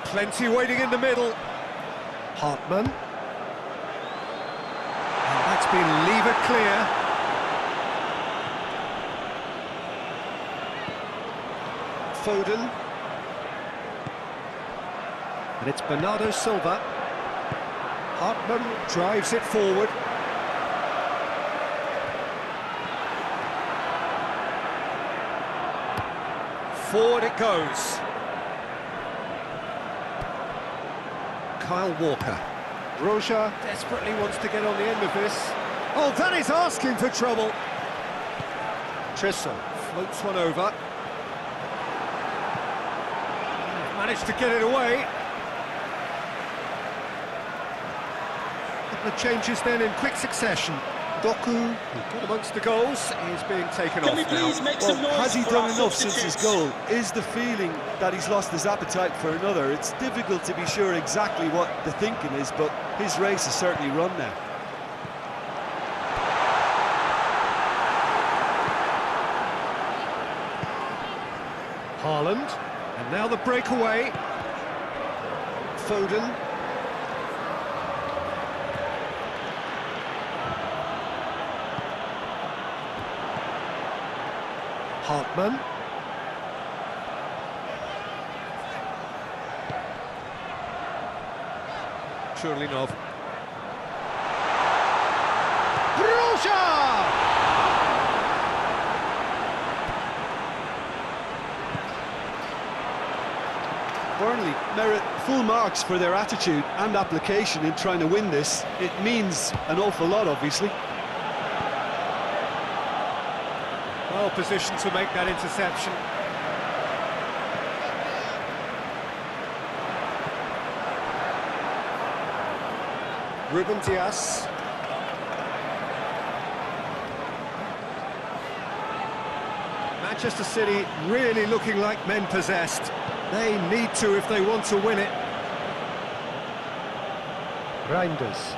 Plenty waiting in the middle. Hartman. And that's been levered clear. Foden. And it's Bernardo Silva. Hartman drives it forward. Forward it goes. Kyle Walker. Roja desperately wants to get on the end of this. Oh, that is asking for trouble. Trisson. Floats one over. Managed to get it away. Couple of changes then in quick succession. Doku, who got amongst the goals, is being taken Can off we please now. make Well, some noise has he for done our enough since his substitutes? goal? Is the feeling that he's lost his appetite for another? It's difficult to be sure exactly what the thinking is, but his race is certainly run now. Haaland, and now the breakaway. Foden. Hartman. Churlinov. Broja! Burnley merit full marks for their attitude and application in trying to win this. It means an awful lot, obviously. Well positioned to make that interception. Ruben Dias. Manchester City really looking like men possessed. They need to if they want to win it. Reinders.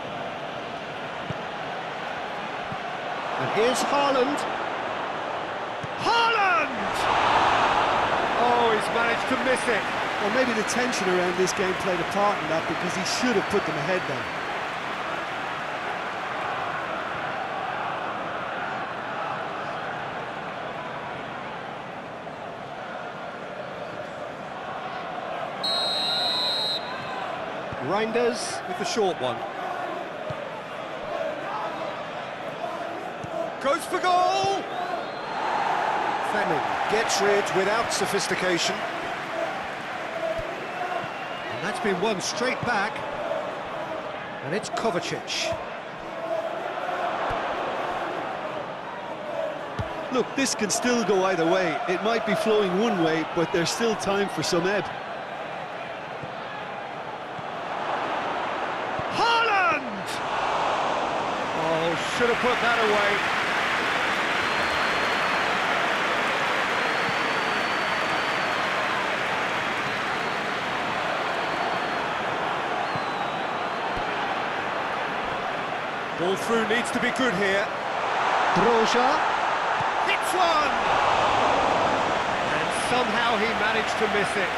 And here's Haaland. Haaland! Oh, he's managed to miss it. Well, maybe the tension around this game played a part in that, because he should have put them ahead then. Reinders with the short one. Goes for goal! Fleming gets rid without sophistication. And that's been won straight back. And it's Kovacic. Look, this can still go either way. It might be flowing one way, but there's still time for some ebb. Haaland! Oh, should have put that away. Ball through needs to be good here. Broja. Hits one! And somehow he managed to miss it.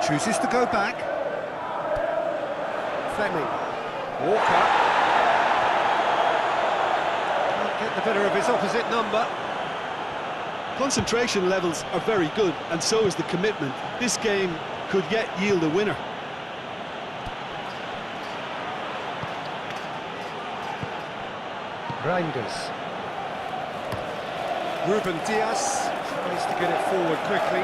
Chooses to go back. Fleming. Walker. Can't get the better of his opposite number. Concentration levels are very good, and so is the commitment. This game could yet yield a winner. Reinders. Ruben Dias tries to get it forward quickly.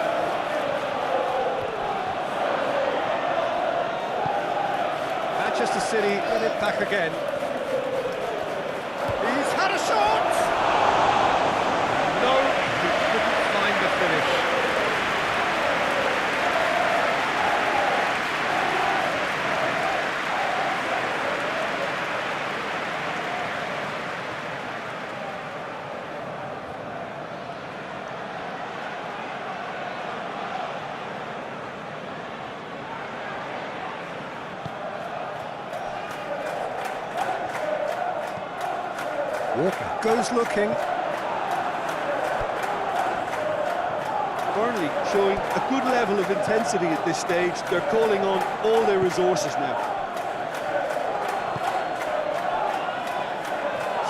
Manchester City get it back again. He's had a shot! No, he couldn't find the finish. Walker goes looking. Burnley showing a good level of intensity at this stage. They're calling on all their resources now.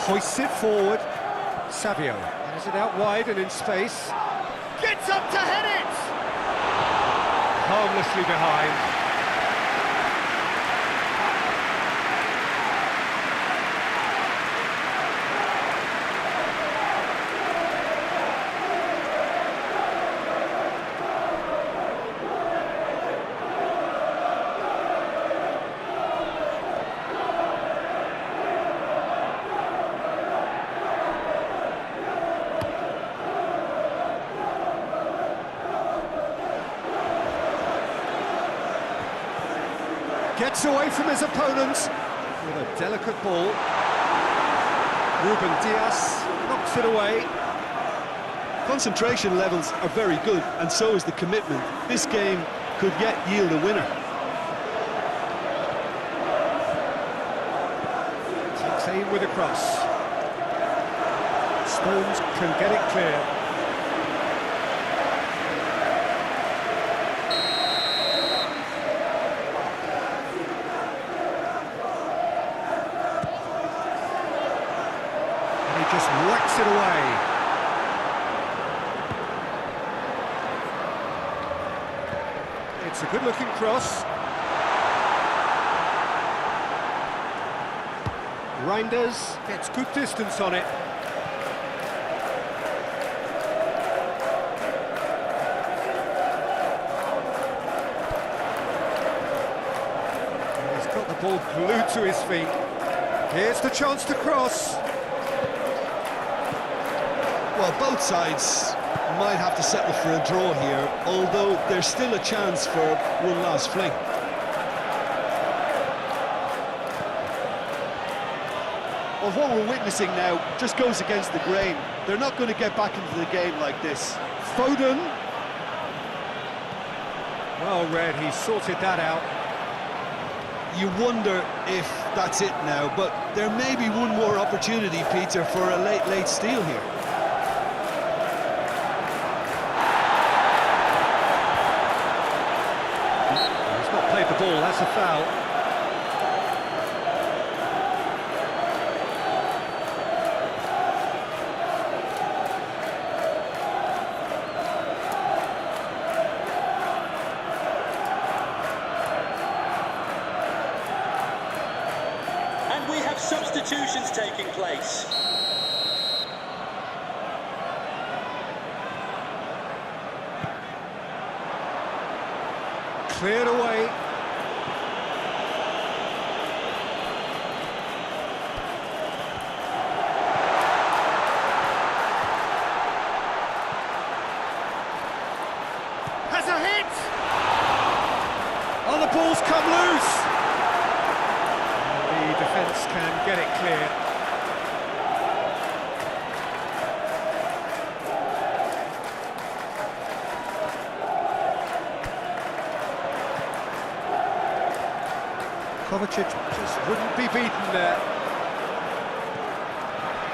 Hoists it forward. Savio has it out wide and in space. Gets up to head it! Harmlessly behind. Gets away from his opponents with a delicate ball. Ruben Dias knocks it away. Concentration levels are very good, and so is the commitment. This game could yet yield a winner. Takes aim with a cross. Stones can get it clear. And he just whacks it away. It's a good-looking cross. Reinders gets good distance on it. And he's got the ball glued to his feet. Here's the chance to cross. Well, both sides might have to settle for a draw here, although there's still a chance for one last fling. Well, what we're witnessing now just goes against the grain. They're not going to get back into the game like this. Foden. Well read, he sorted that out. You wonder if that's it now, but there may be one more opportunity, Peter, for a late steal here. He's not played the ball, that's a foul. And we have substitutions taking place. Cleared away. Has a hit! Oh, the ball's come loose! The defence can get it clear. Kovacic just wouldn't be beaten there.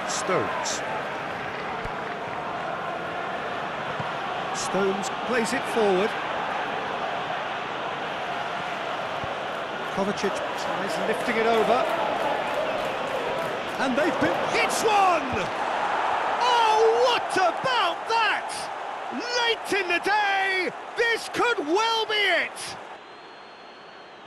Stones. Stones plays it forward. Kovacic tries lifting it over. And they've been... It's one! Oh, what about that? Late in the day, this could well be it!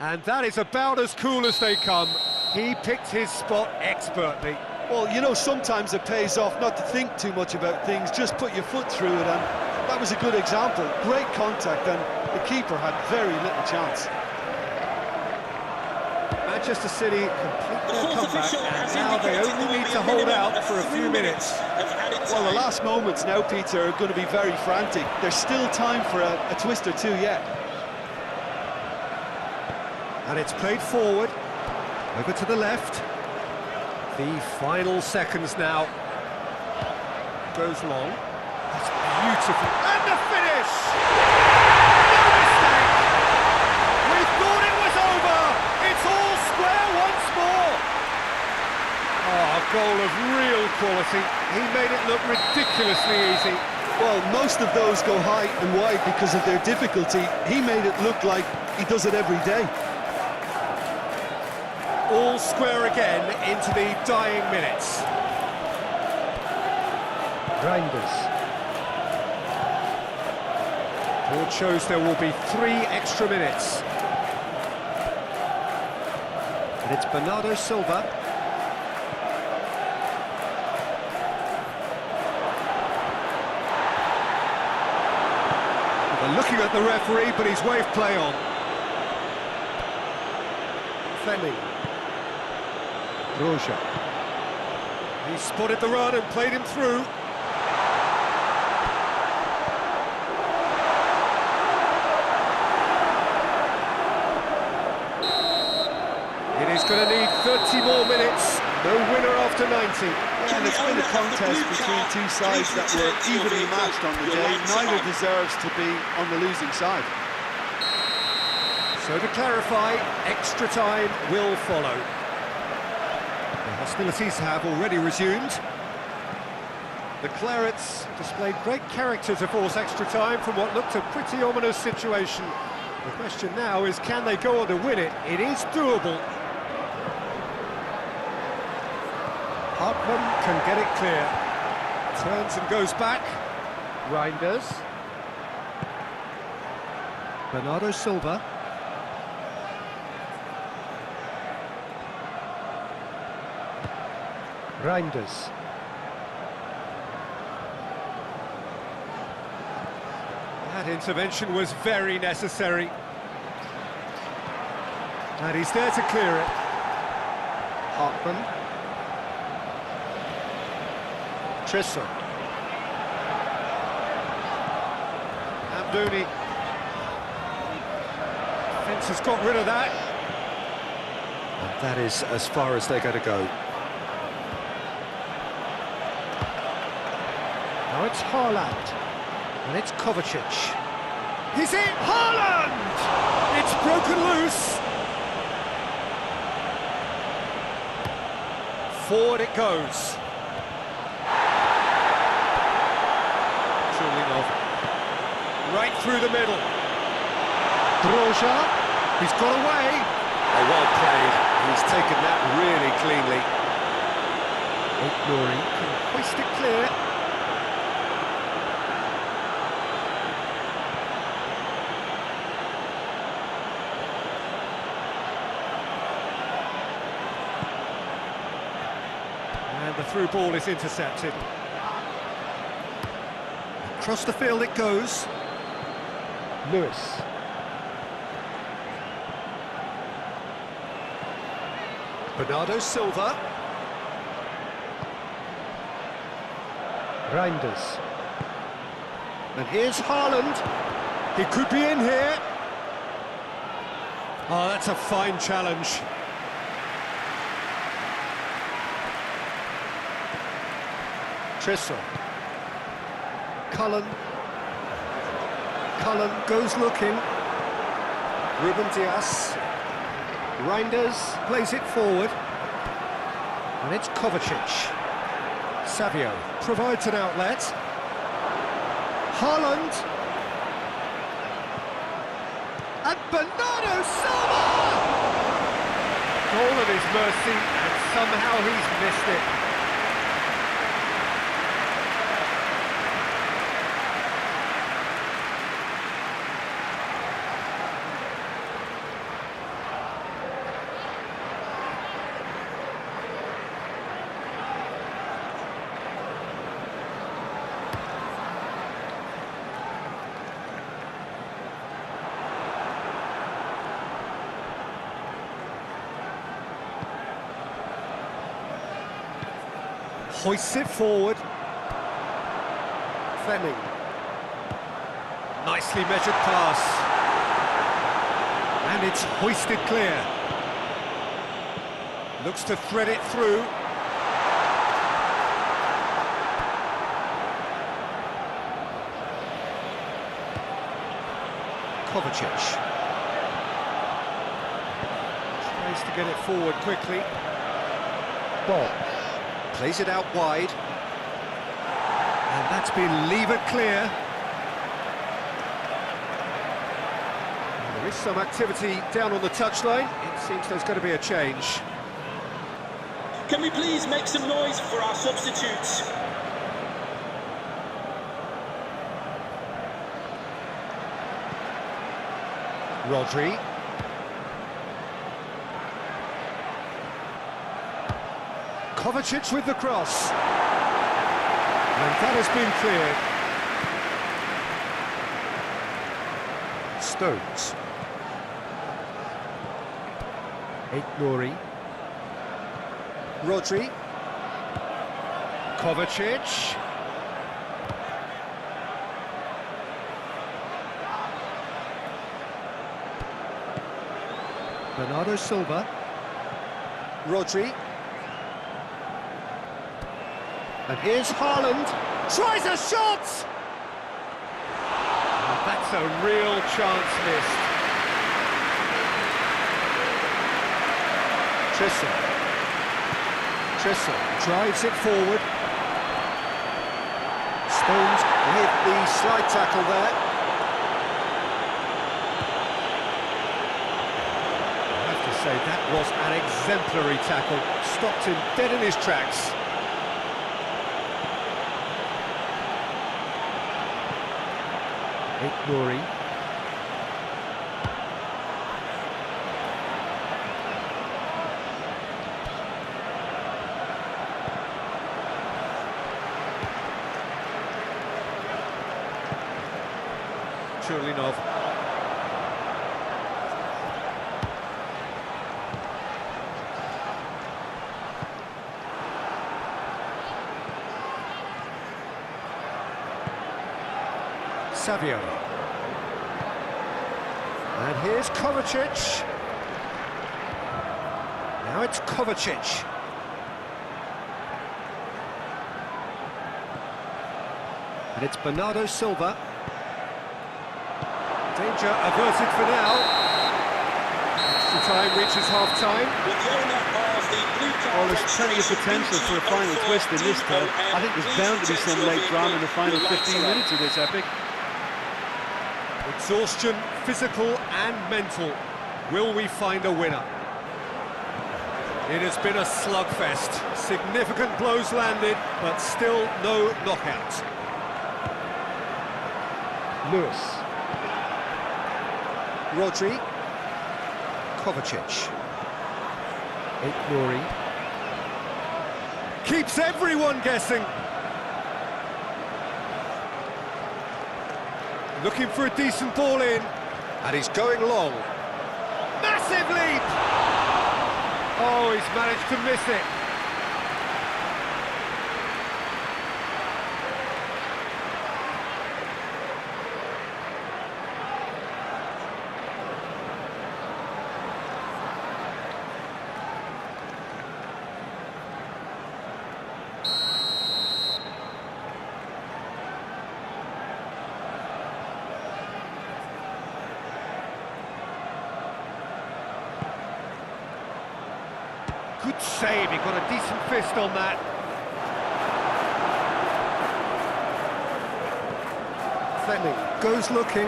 And that is about as cool as they come. He picked his spot expertly. Well, you know, sometimes it pays off not to think too much about things, just put your foot through it, and that was a good example. Great contact, and the keeper had very little chance. Manchester City complete their comeback, and now they only need to hold out for a few minutes. Well, the last moments now, Peter, are going to be very frantic. There's still time for a twist or two yet. And it's played forward, over to the left. The final seconds now. Goes long. That's beautiful. And the finish! No mistake! We thought it was over! It's all square once more! Oh, a goal of real quality. He made it look ridiculously easy. Well, most of those go high and wide because of their difficulty. He made it look like he does it every day. All square again into the dying minutes. Reinders. Board shows there will be 3 extra minutes. And it's Bernardo Silva. They're looking at the referee, but he's waved play on. Fleming. Roja. He spotted the run and played him through. It is going to need 30 more minutes. No winner after 90. Yeah, and it's been a contest between two sides that were evenly matched on the day. Neither deserves to be on the losing side. So to clarify, extra time will follow. The hostilities have already resumed. The Clarets displayed great character to force extra time from what looked a pretty ominous situation. The question now is, can they go on to win it? It is doable. Hartman can get it clear. Turns and goes back. Reinders. Bernardo Silva. Reinders. That intervention was very necessary. And he's there to clear it. Hartman. Trisson. Amdouni. Defence has got rid of that. And that is as far as they're going to go. Now it's Haaland. And it's Kovacic. He's in! Haaland! It's broken loose. Forward it goes. Trulinov. Right through the middle. Broja. He's got away. Oh, well played. He's taken that really cleanly. Nouri can hoist it clear. And the through ball is intercepted. Across the field it goes. Lewis. Bernardo Silva. Reinders. And here's Haaland. He could be in here. Oh, that's a fine challenge. Trisson. Cullen. Cullen goes looking. Ruben Dias. Reinders plays it forward. And it's Kovacic. Savio provides an outlet. Haaland. And Bernardo Silva! Goal at his mercy, and somehow he's missed it. Hoists it forward. Fleming. Nicely measured pass. And it's hoisted clear. Looks to thread it through. Kovacic. Tries to get it forward quickly. Bob. Plays it out wide. And that's been levered clear. And there is some activity down on the touchline. It seems there's going to be a change. Can we please make some noise for our substitutes? Rodri. Kovacic with the cross. And that has been cleared. Stones. Nouri. Rodri. Kovacic. Bernardo Silva. Rodri. And here's Haaland. Tries a shot! That's a real chance missed. Trissel drives it forward. Stones with the slide tackle there. I have to say, that was an exemplary tackle. Stopped him dead in his tracks. Nouri. Chulinov. Savio. And here's Kovacic. Now it's Kovacic. And it's Bernardo Silva. Danger averted for now. Extra time reaches half-time. Well, there's plenty of potential for a final twist in this, though. I think there's bound to be some late drama in the final 15 minutes of this epic. Exhaustion, physical and mental. Will we find a winner? It has been a slugfest. Significant blows landed, but still no knockout. Lewis. Rodri. Kovacic. Nouri. Keeps everyone guessing. Looking for a decent ball in. And he's going long. Massive leap! Oh, he's managed to miss it. Good save, he got a decent fist on that. Fleming goes looking.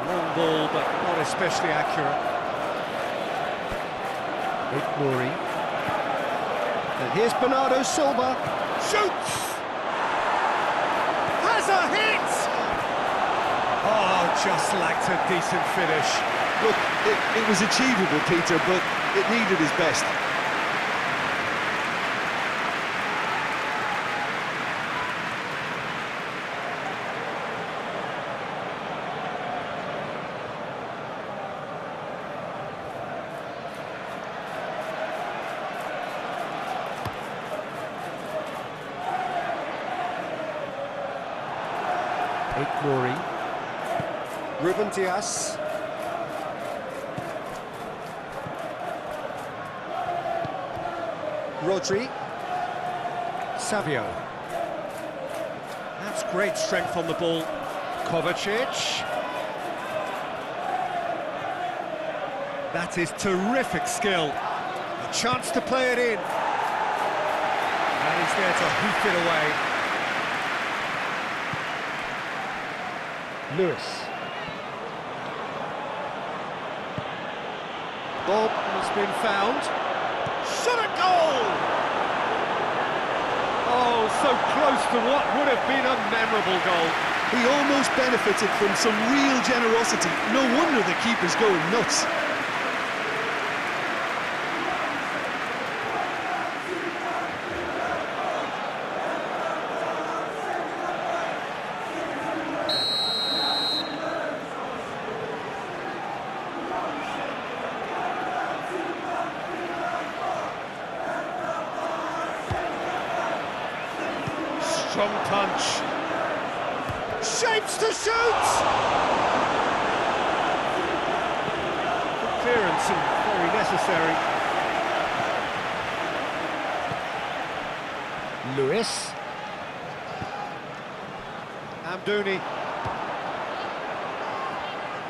Long ball, but not especially accurate. Nouri. And here's Bernardo Silva. Shoots! Has a hit! Oh, just lacked a decent finish. Look, it was achievable, Peter, but it needed his best. Nouri. Ruben Dias. Rodri. Savio. That's great strength on the ball. Kovacic. That is terrific skill. A chance to play it in. And he's there to hoof it away. Lewis. Bob has been found. Shot a goal! Oh, so close to what would have been a memorable goal. He almost benefited from some real generosity. No wonder the keeper's going nuts. Strong punch. Shapes to shoot! Good clearance and very necessary. Lewis. Amdouni.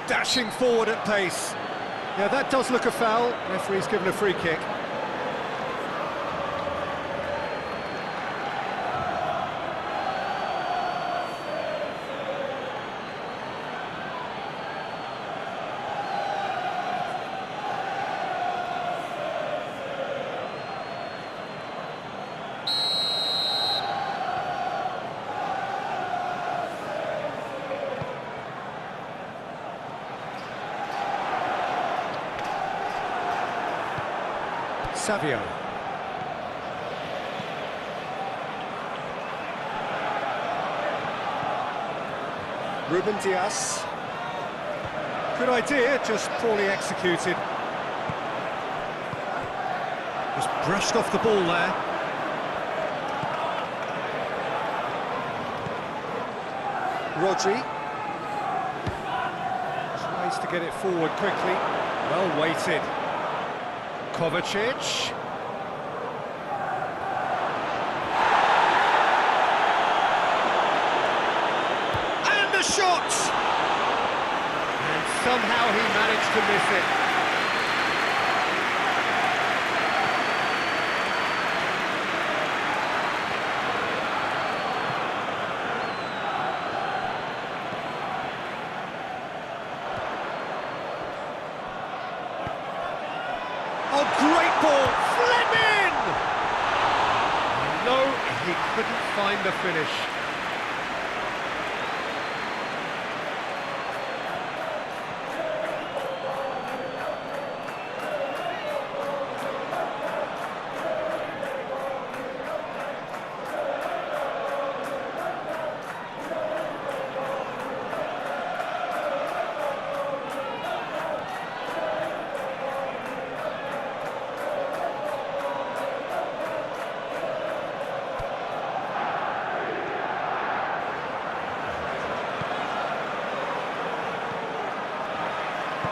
Dashing forward at pace. Yeah, that does look a foul. Referee's given a free kick. Savio. Ruben Dias. Good idea, just poorly executed. Just brushed off the ball there. Rodri. Tries to get it forward quickly. Well weighted. Kovacic. And the shot! And somehow he managed to miss it. Oh, great ball, Fleming! No, he couldn't find the finish.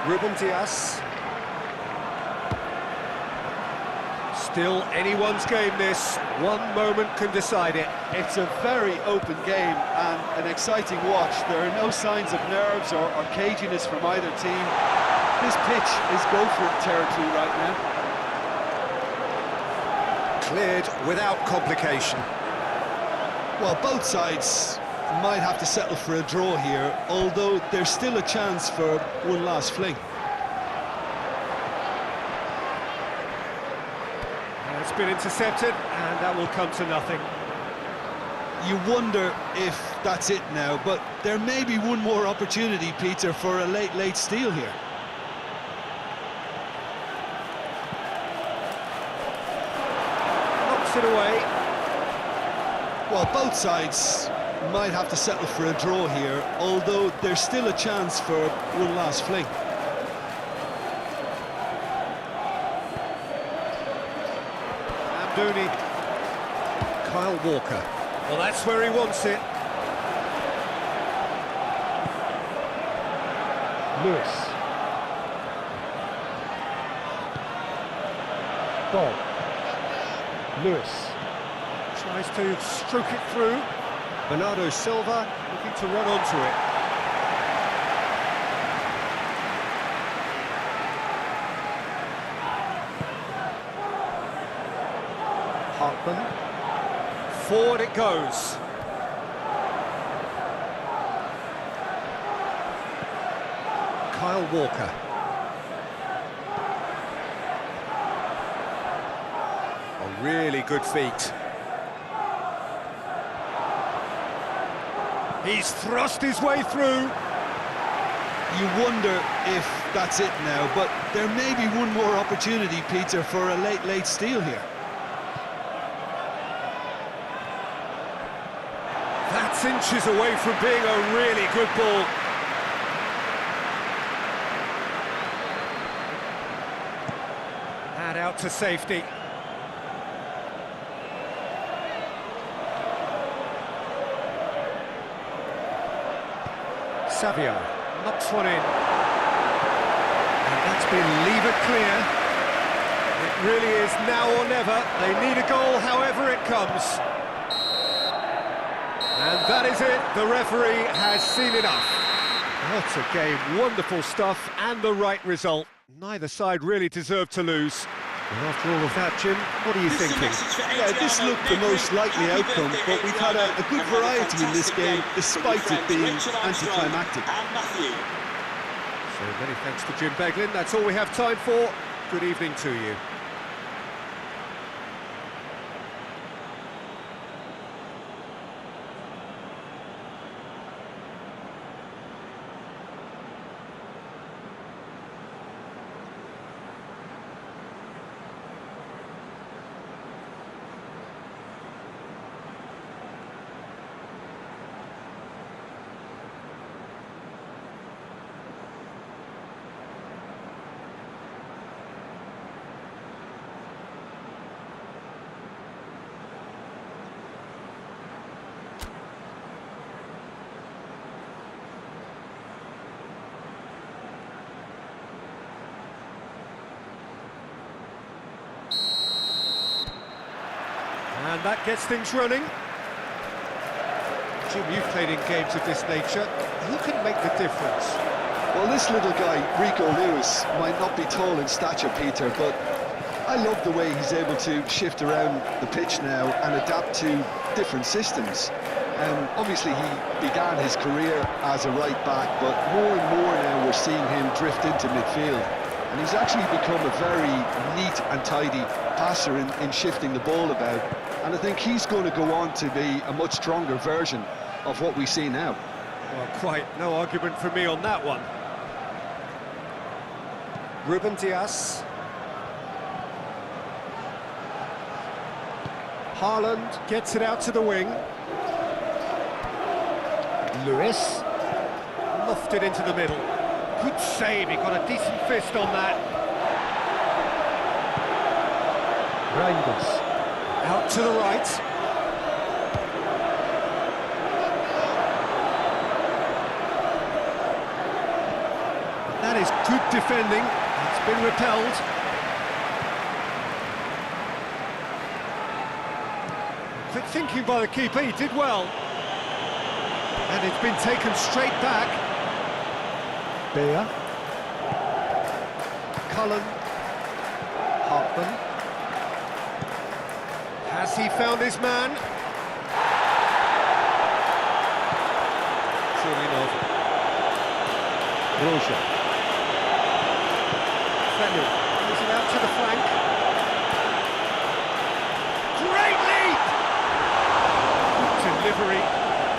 Ruben Dias. Still anyone's game this. One moment can decide it. It's a very open game and an exciting watch. There are no signs of nerves or caginess from either team. This pitch is go-for-it territory right now. Cleared without complication. Well, both sides might have to settle for a draw here, although there's still a chance for one last fling. It's been intercepted, and that will come to nothing. You wonder if that's it now, but there may be one more opportunity, Peter, for a late steal here. Knocks it away. Well, both sides might have to settle for a draw here, although there's still a chance for one last fling. Amdouni. Kyle Walker. Well, that's where he wants it. Lewis. Ball. Lewis. Tries to stroke it through. Bernardo Silva looking to run onto it. Hartman. Forward it goes. Kyle Walker. A really good feat. He's thrust his way through. You wonder if that's it now, but there may be one more opportunity, Peter, for a late steal here. That's inches away from being a really good ball. And out to safety. Savio knocks one in. And that's been levered clear. It really is now or never. They need a goal however it comes. And that is it, the referee has seen enough. What a game, wonderful stuff, and the right result. Neither side really deserved to lose. And after all of that, Jim, what are you thinking? Yeah, this looked the most likely outcome, but we've had a good variety in this game, despite it being anticlimactic. So many thanks to Jim Beglin. That's all we have time for. Good evening to you. And that gets things running. Jim, you've played in games of this nature. Who can make the difference? Well, this little guy, Rico Lewis, might not be tall in stature, Peter, but I love the way he's able to shift around the pitch now and adapt to different systems. Obviously, he began his career as a right back, but more and more now we're seeing him drift into midfield. And he's actually become a very neat and tidy passer in shifting the ball about. And I think he's going to go on to be a much stronger version of what we see now. Well, quite no argument from me on that one. Ruben Dias. Haaland gets it out to the wing. Lewis. Lofted into the middle. Good save, he got a decent fist on that. Reinders. Out to the right. That is good defending. It's been repelled. Quick thinking by the keeper, he did well. And it's been taken straight back. Beer. Cullen. Hartman. Has he found his man? Surely not. Roja. Fenner is it out to the flank. Great leap! Good delivery.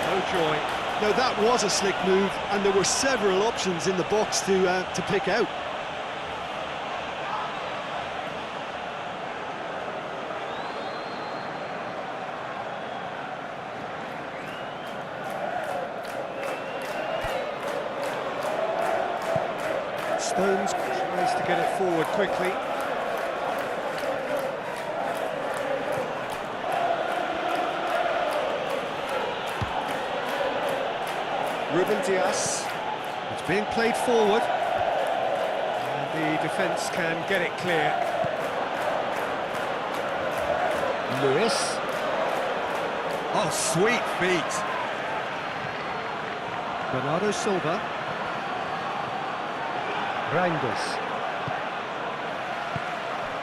No joy. Now that was a slick move, and there were several options in the box to pick out. Stones tries to get it forward quickly. Ruben Dias. It's being played forward. And the defence can get it clear. Lewis. Oh, sweet feet. Bernardo Silva. Reinders.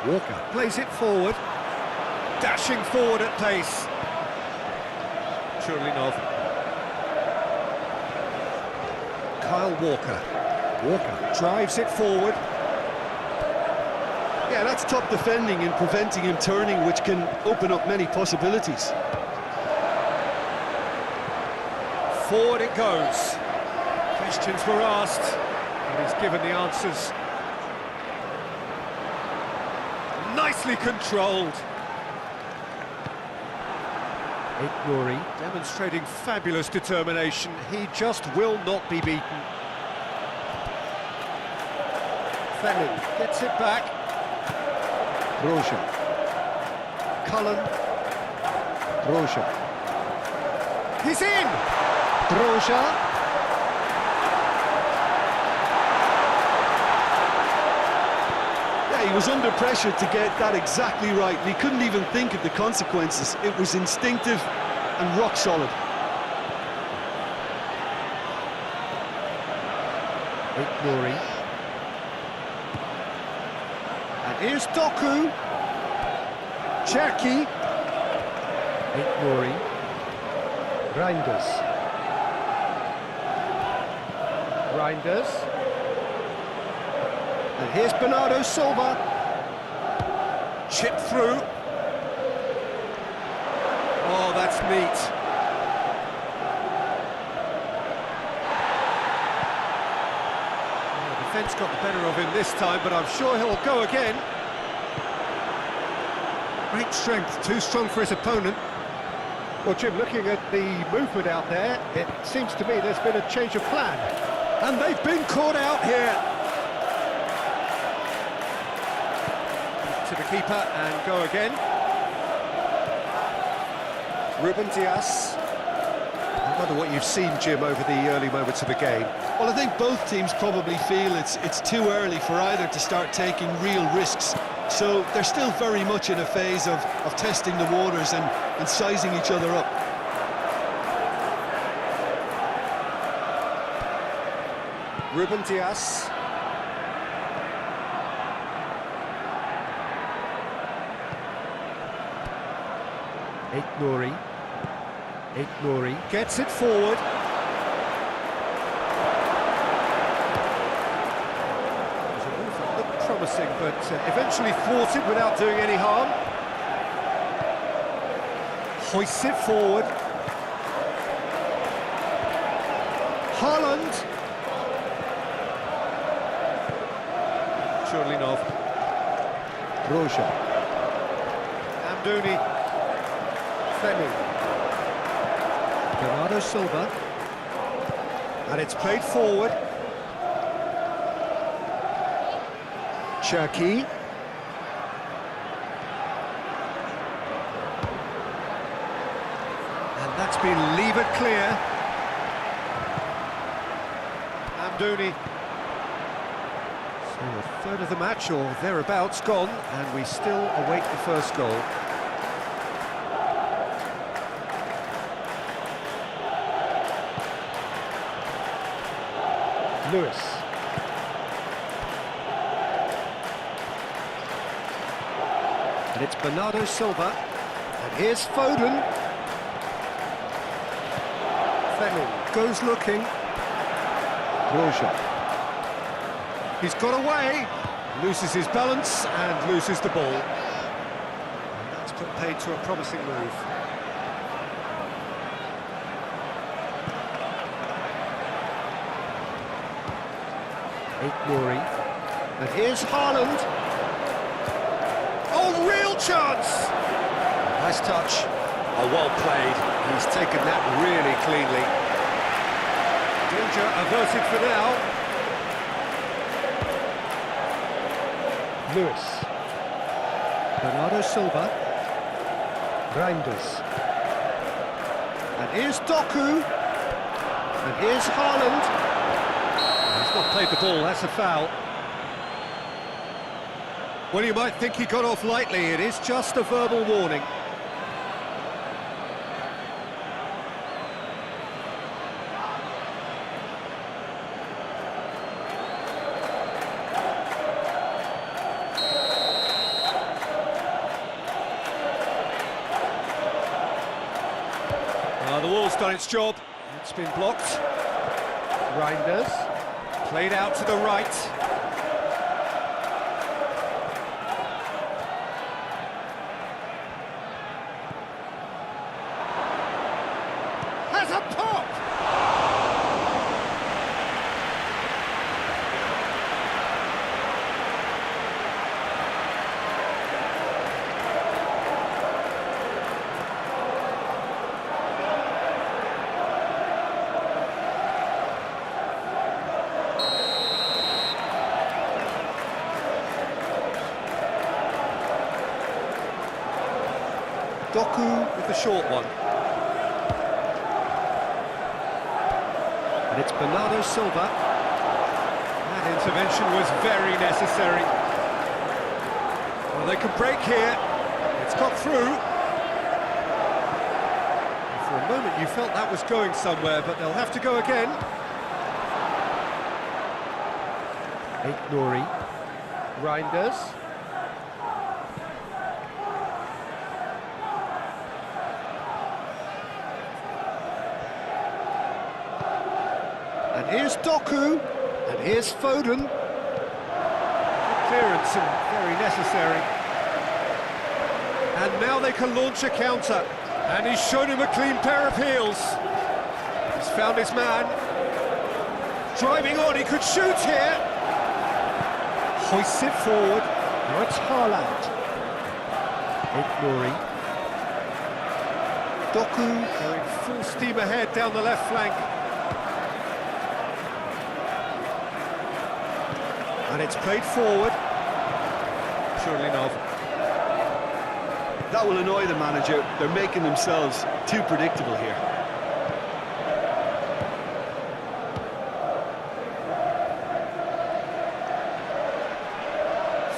Walker plays it forward. Dashing forward at pace. Churlinov. Kyle Walker. Walker drives it forward. Yeah, that's top defending and preventing him turning, which can open up many possibilities. Forward it goes. Questions were asked, and he's given the answers. Nicely controlled. Ignori demonstrating fabulous determination. He just will not be beaten. Fenning gets it back. Roja. Cullen. Roja. He's in! Roja. Yeah, he was under pressure to get that exactly right, and he couldn't even think of the consequences. It was instinctive and rock solid. Leaque. And here's Doku. Cherki. Leaque. Reinders. And here's Bernardo Silva. Chip through. Oh, that's neat. The defence got the better of him this time, but I'm sure he'll go again. Great strength, too strong for his opponent. Well, Jim, looking at the movement out there, it seems to me there's been a change of plan. And they've been caught out here. To the keeper and go again. Ruben Dias. I wonder what you've seen, Jim, over the early moments of the game. Well, I think both teams probably feel it's too early for either to start taking real risks. So they're still very much in a phase of testing the waters and sizing each other up. Ruben Dias. Leaque gets it forward. There's a move that looked promising, but eventually thwarted without doing any harm. Hoists it forward. Haaland. Churlinov. Roja. Amdouni. Fleming. Bernardo Silva. And it's played forward. Cherki. And that's been levered clear. Amdouni. So a third of the match, or thereabouts, gone, and we still await the first goal. Lewis. And it's Bernardo Silva. And here's Foden. Fleming goes looking. Roja. He's got away. Loses his balance and loses the ball. And that's put paid to a promising move. Leaque. And here's Haaland. Oh, real chance! Nice touch. Oh, well played. He's taken that really cleanly. Danger averted for now. Lewis. Bernardo Silva. Reinders. And here's Doku. And here's Haaland. He's not played the ball, that's a foul. Well, you might think he got off lightly, it is just a verbal warning. The wall's done its job, it's been blocked. Reinders. Played out to the right. Has a pop! Doku with the short one. And it's Bernardo Silva. That intervention was very necessary. Well, they can break here. It's got through. And for a moment you felt that was going somewhere, but they'll have to go again. Leaque, Reinders. And here's Doku, and here's Foden. Clearance and very necessary. And now they can launch a counter. And he's shown him a clean pair of heels. He's found his man. Driving on, he could shoot here. Hoists it forward. Now it's Haaland. Leaque. Doku. Going full steam ahead down the left flank. And it's played forward. Surely not. That will annoy the manager. They're making themselves too predictable here.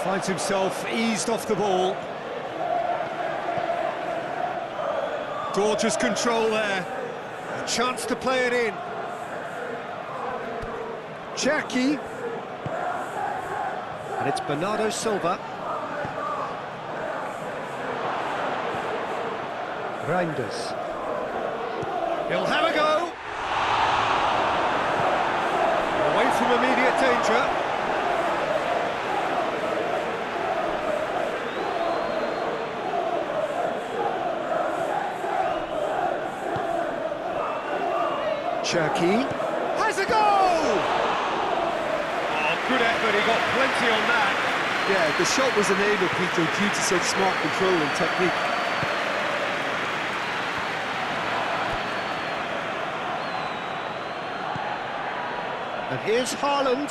Finds himself eased off the ball. Gorgeous control there. A chance to play it in. Cherki. And it's Bernardo Silva. Reinders. He'll have a go. Away from immediate danger. Cherki. Has a goal! Oh, good effort, he got plenty on that. Yeah, the shot was enabled, Peter, due to such smart control and technique. And here's Haaland.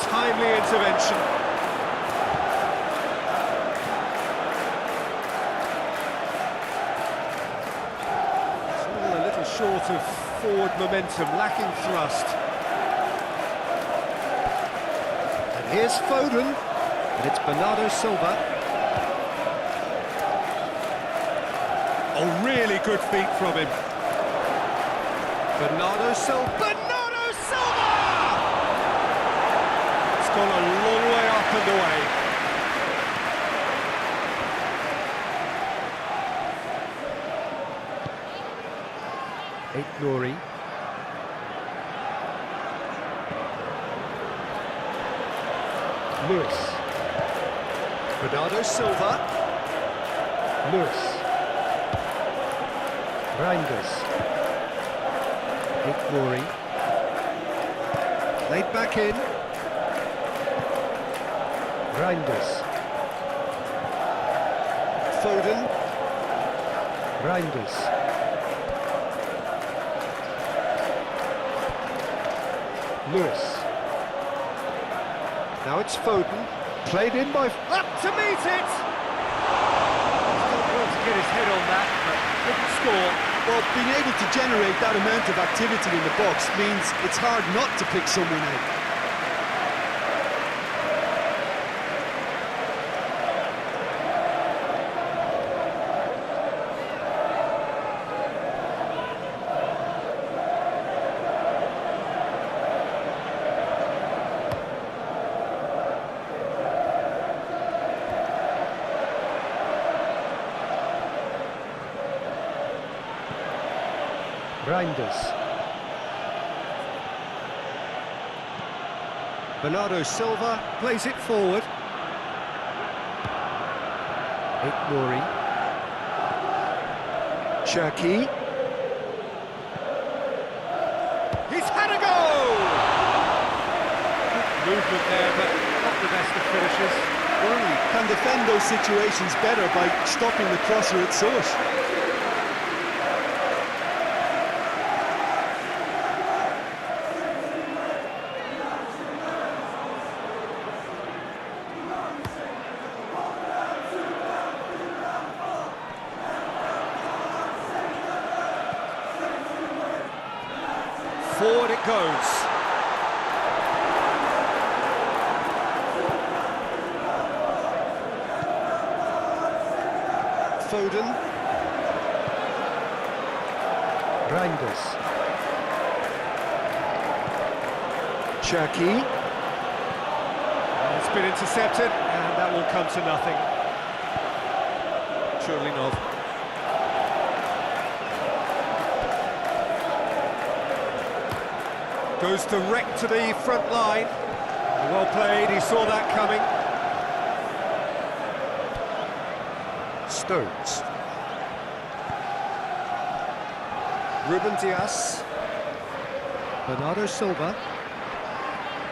Timely intervention. It's all a little short of forward momentum, lacking thrust. And here's Foden. And it's Bernardo Silva. Oh, really good feet from him. Bernardo Silva. Bernardo Silva! It's gone a long way up and away. Leaque. Lewis. Bernardo Silva. Lewis. Reinders. Leaque. Laid back in. Reinders. Foden. Reinders. Lewis. Now it's Foden. Played in by... Up to meet it! Still able to get his head on that, but couldn't score. Well, being able to generate that amount of activity in the box means it's hard not to pick someone out. Reinders. Bernardo Silva plays it forward. Leaque. Cherki. He's had a goal! Good movement there, but not the best of finishes. Burnley can defend those situations better by stopping the crosser at source. Forward it goes. Foden. Reinders. Cherki. It's been intercepted, and that will come to nothing. Surely not. Goes direct to the front line. Well played, he saw that coming. Stones. Ruben Dias. Bernardo Silva.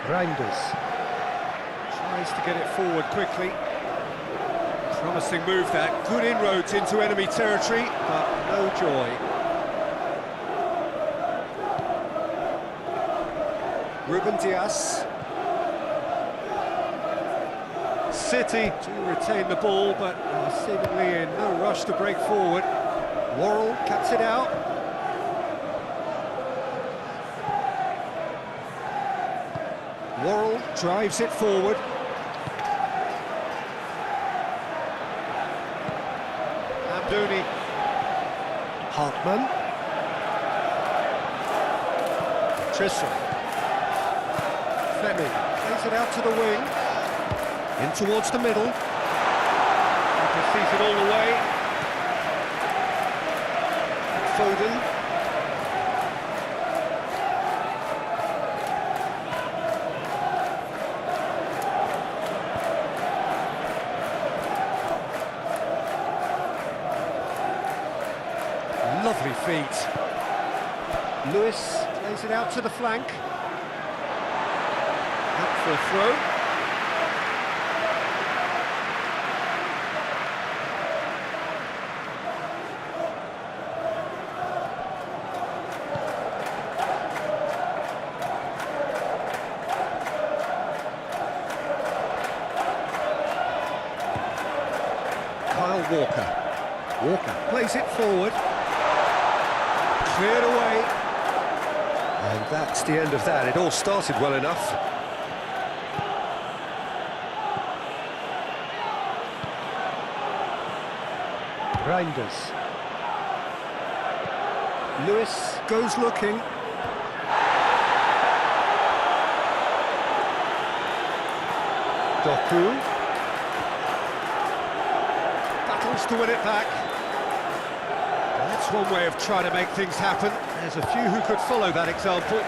Reinders. Tries to get it forward quickly. Promising move that. Good inroads into enemy territory, but no joy. Ruben Dias. City to retain the ball, but seemingly in no rush to break forward. Worrell cuts it out. Worrell drives it forward. Amdouni. Hartman. Tristan. Fleming plays it out to the wing. In towards the middle. He can seize it all the way. Foden. Lovely feet. Lewis. Plays it out to the flank. Up for a throw. Walker. Walker plays it forward. Cleared away. And that's the end of that. It all started well enough. Reinders. Lewis goes looking. Doku. To win it back. That's one way of trying to make things happen. There's a few who could follow that example.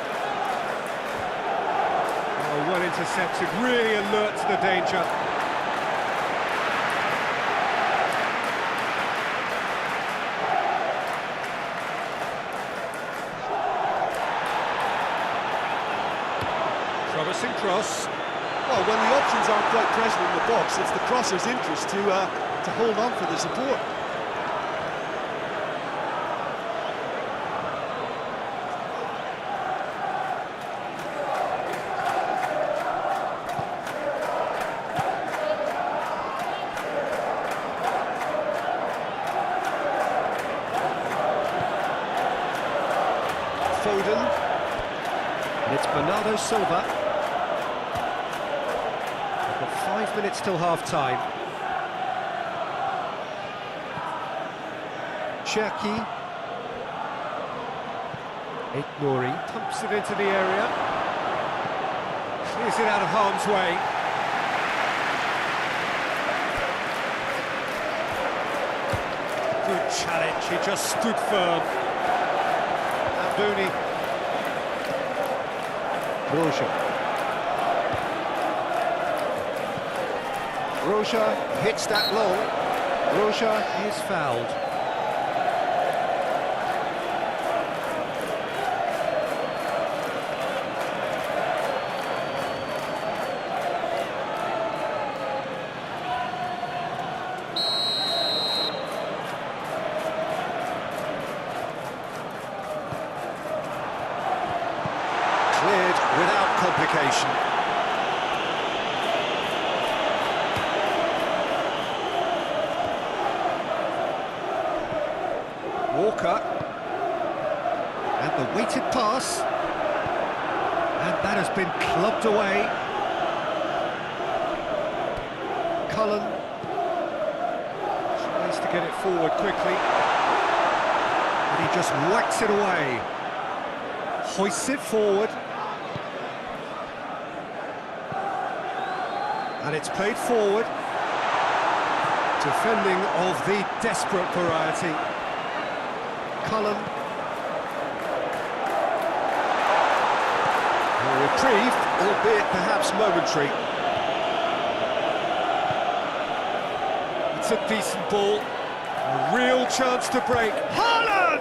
Oh, well intercepted, really alert to the danger. Promising cross. Well, when the options aren't quite present in the box, it's the crosser's interest to hold on for the support. Foden. And it's Bernardo Silva. We've got 5 minutes till half-time. Cherki. Nouri pumps it into the area. Clears it out of harm's way. Good challenge, he just stood firm. Amdouni. Roja hits that long. Roja is fouled. Cleared without complication. Walker. And the weighted pass. And that has been clubbed away. Cullen tries to get it forward quickly. And he just whacks it away. Hoists it forward. And it's played forward. Defending of the desperate variety. Cullen. A reprieve, albeit perhaps momentary. It's a decent ball. A real chance to break. Haaland!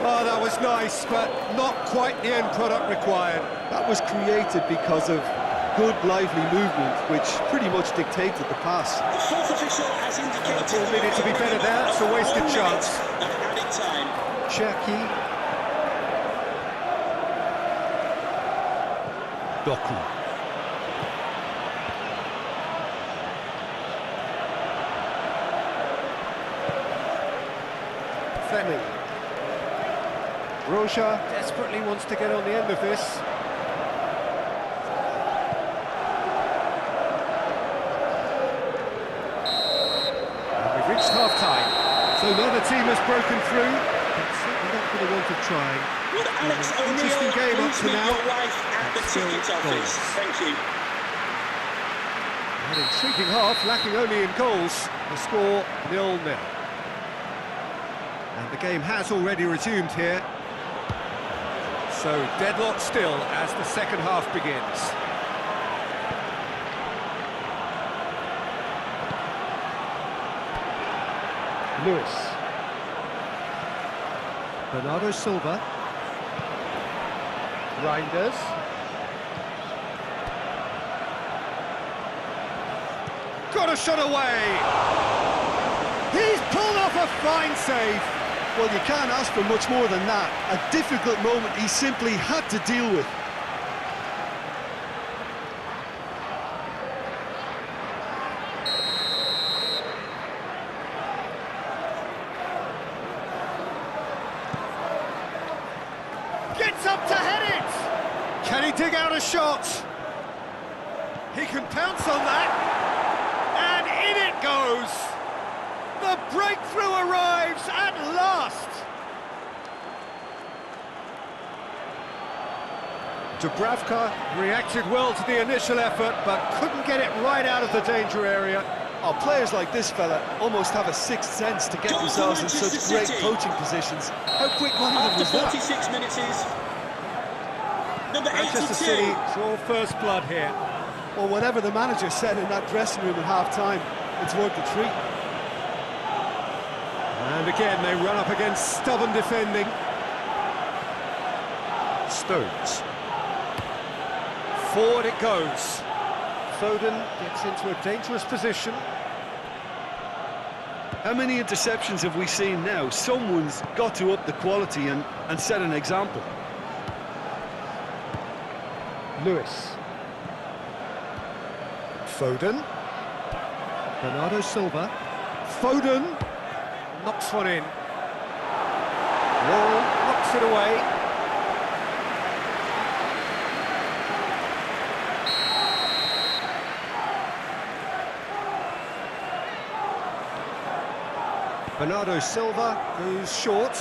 Oh, that was nice, but not quite the end product required. That was created because of good, lively movement, which pretty much dictated the pass. The fourth official has indicated The ball needed to be better there, it's a wasted chance. Of added time. Cherki. Doku. Fleming. Roja desperately wants to get on the end of this. And we've reached half-time. So another team has broken through, but certainly not for the want of trying. Would Alex Interesting game up to meet now. your wife at the Still ticket office? goals. Thank you. An intriguing half, lacking only in goals. The score 0-0. And the game has already resumed here. So deadlock still as the second half begins. Lewis. Bernardo Silva. Reinders. Got a shot away! He's pulled off a fine save! Well, you can't ask for much more than that. A difficult moment he simply had to deal with. Gets up to head it! Can he dig out a shot? He can pounce on that! And in it goes! The breakthrough arrives at last! Dubravka reacted well to the initial effort, but couldn't get it right out of the danger area. Oh, players like this fella almost have a sixth sense to get Goal for themselves in Manchester such great City. coaching positions. How quick-minded After was that? 46 minutes is number 82. Manchester City draw first blood here. Well, whatever the manager said in that dressing room at half-time, it's worth the treat. And again, they run up against stubborn defending. Stones. Forward it goes. Foden gets into a dangerous position. How many interceptions have we seen now? Someone's got to up the quality and set an example. Lewis. Foden. Bernardo Silva. Foden. Knocks one in. Laurel knocks it away. Bernardo Silva goes short.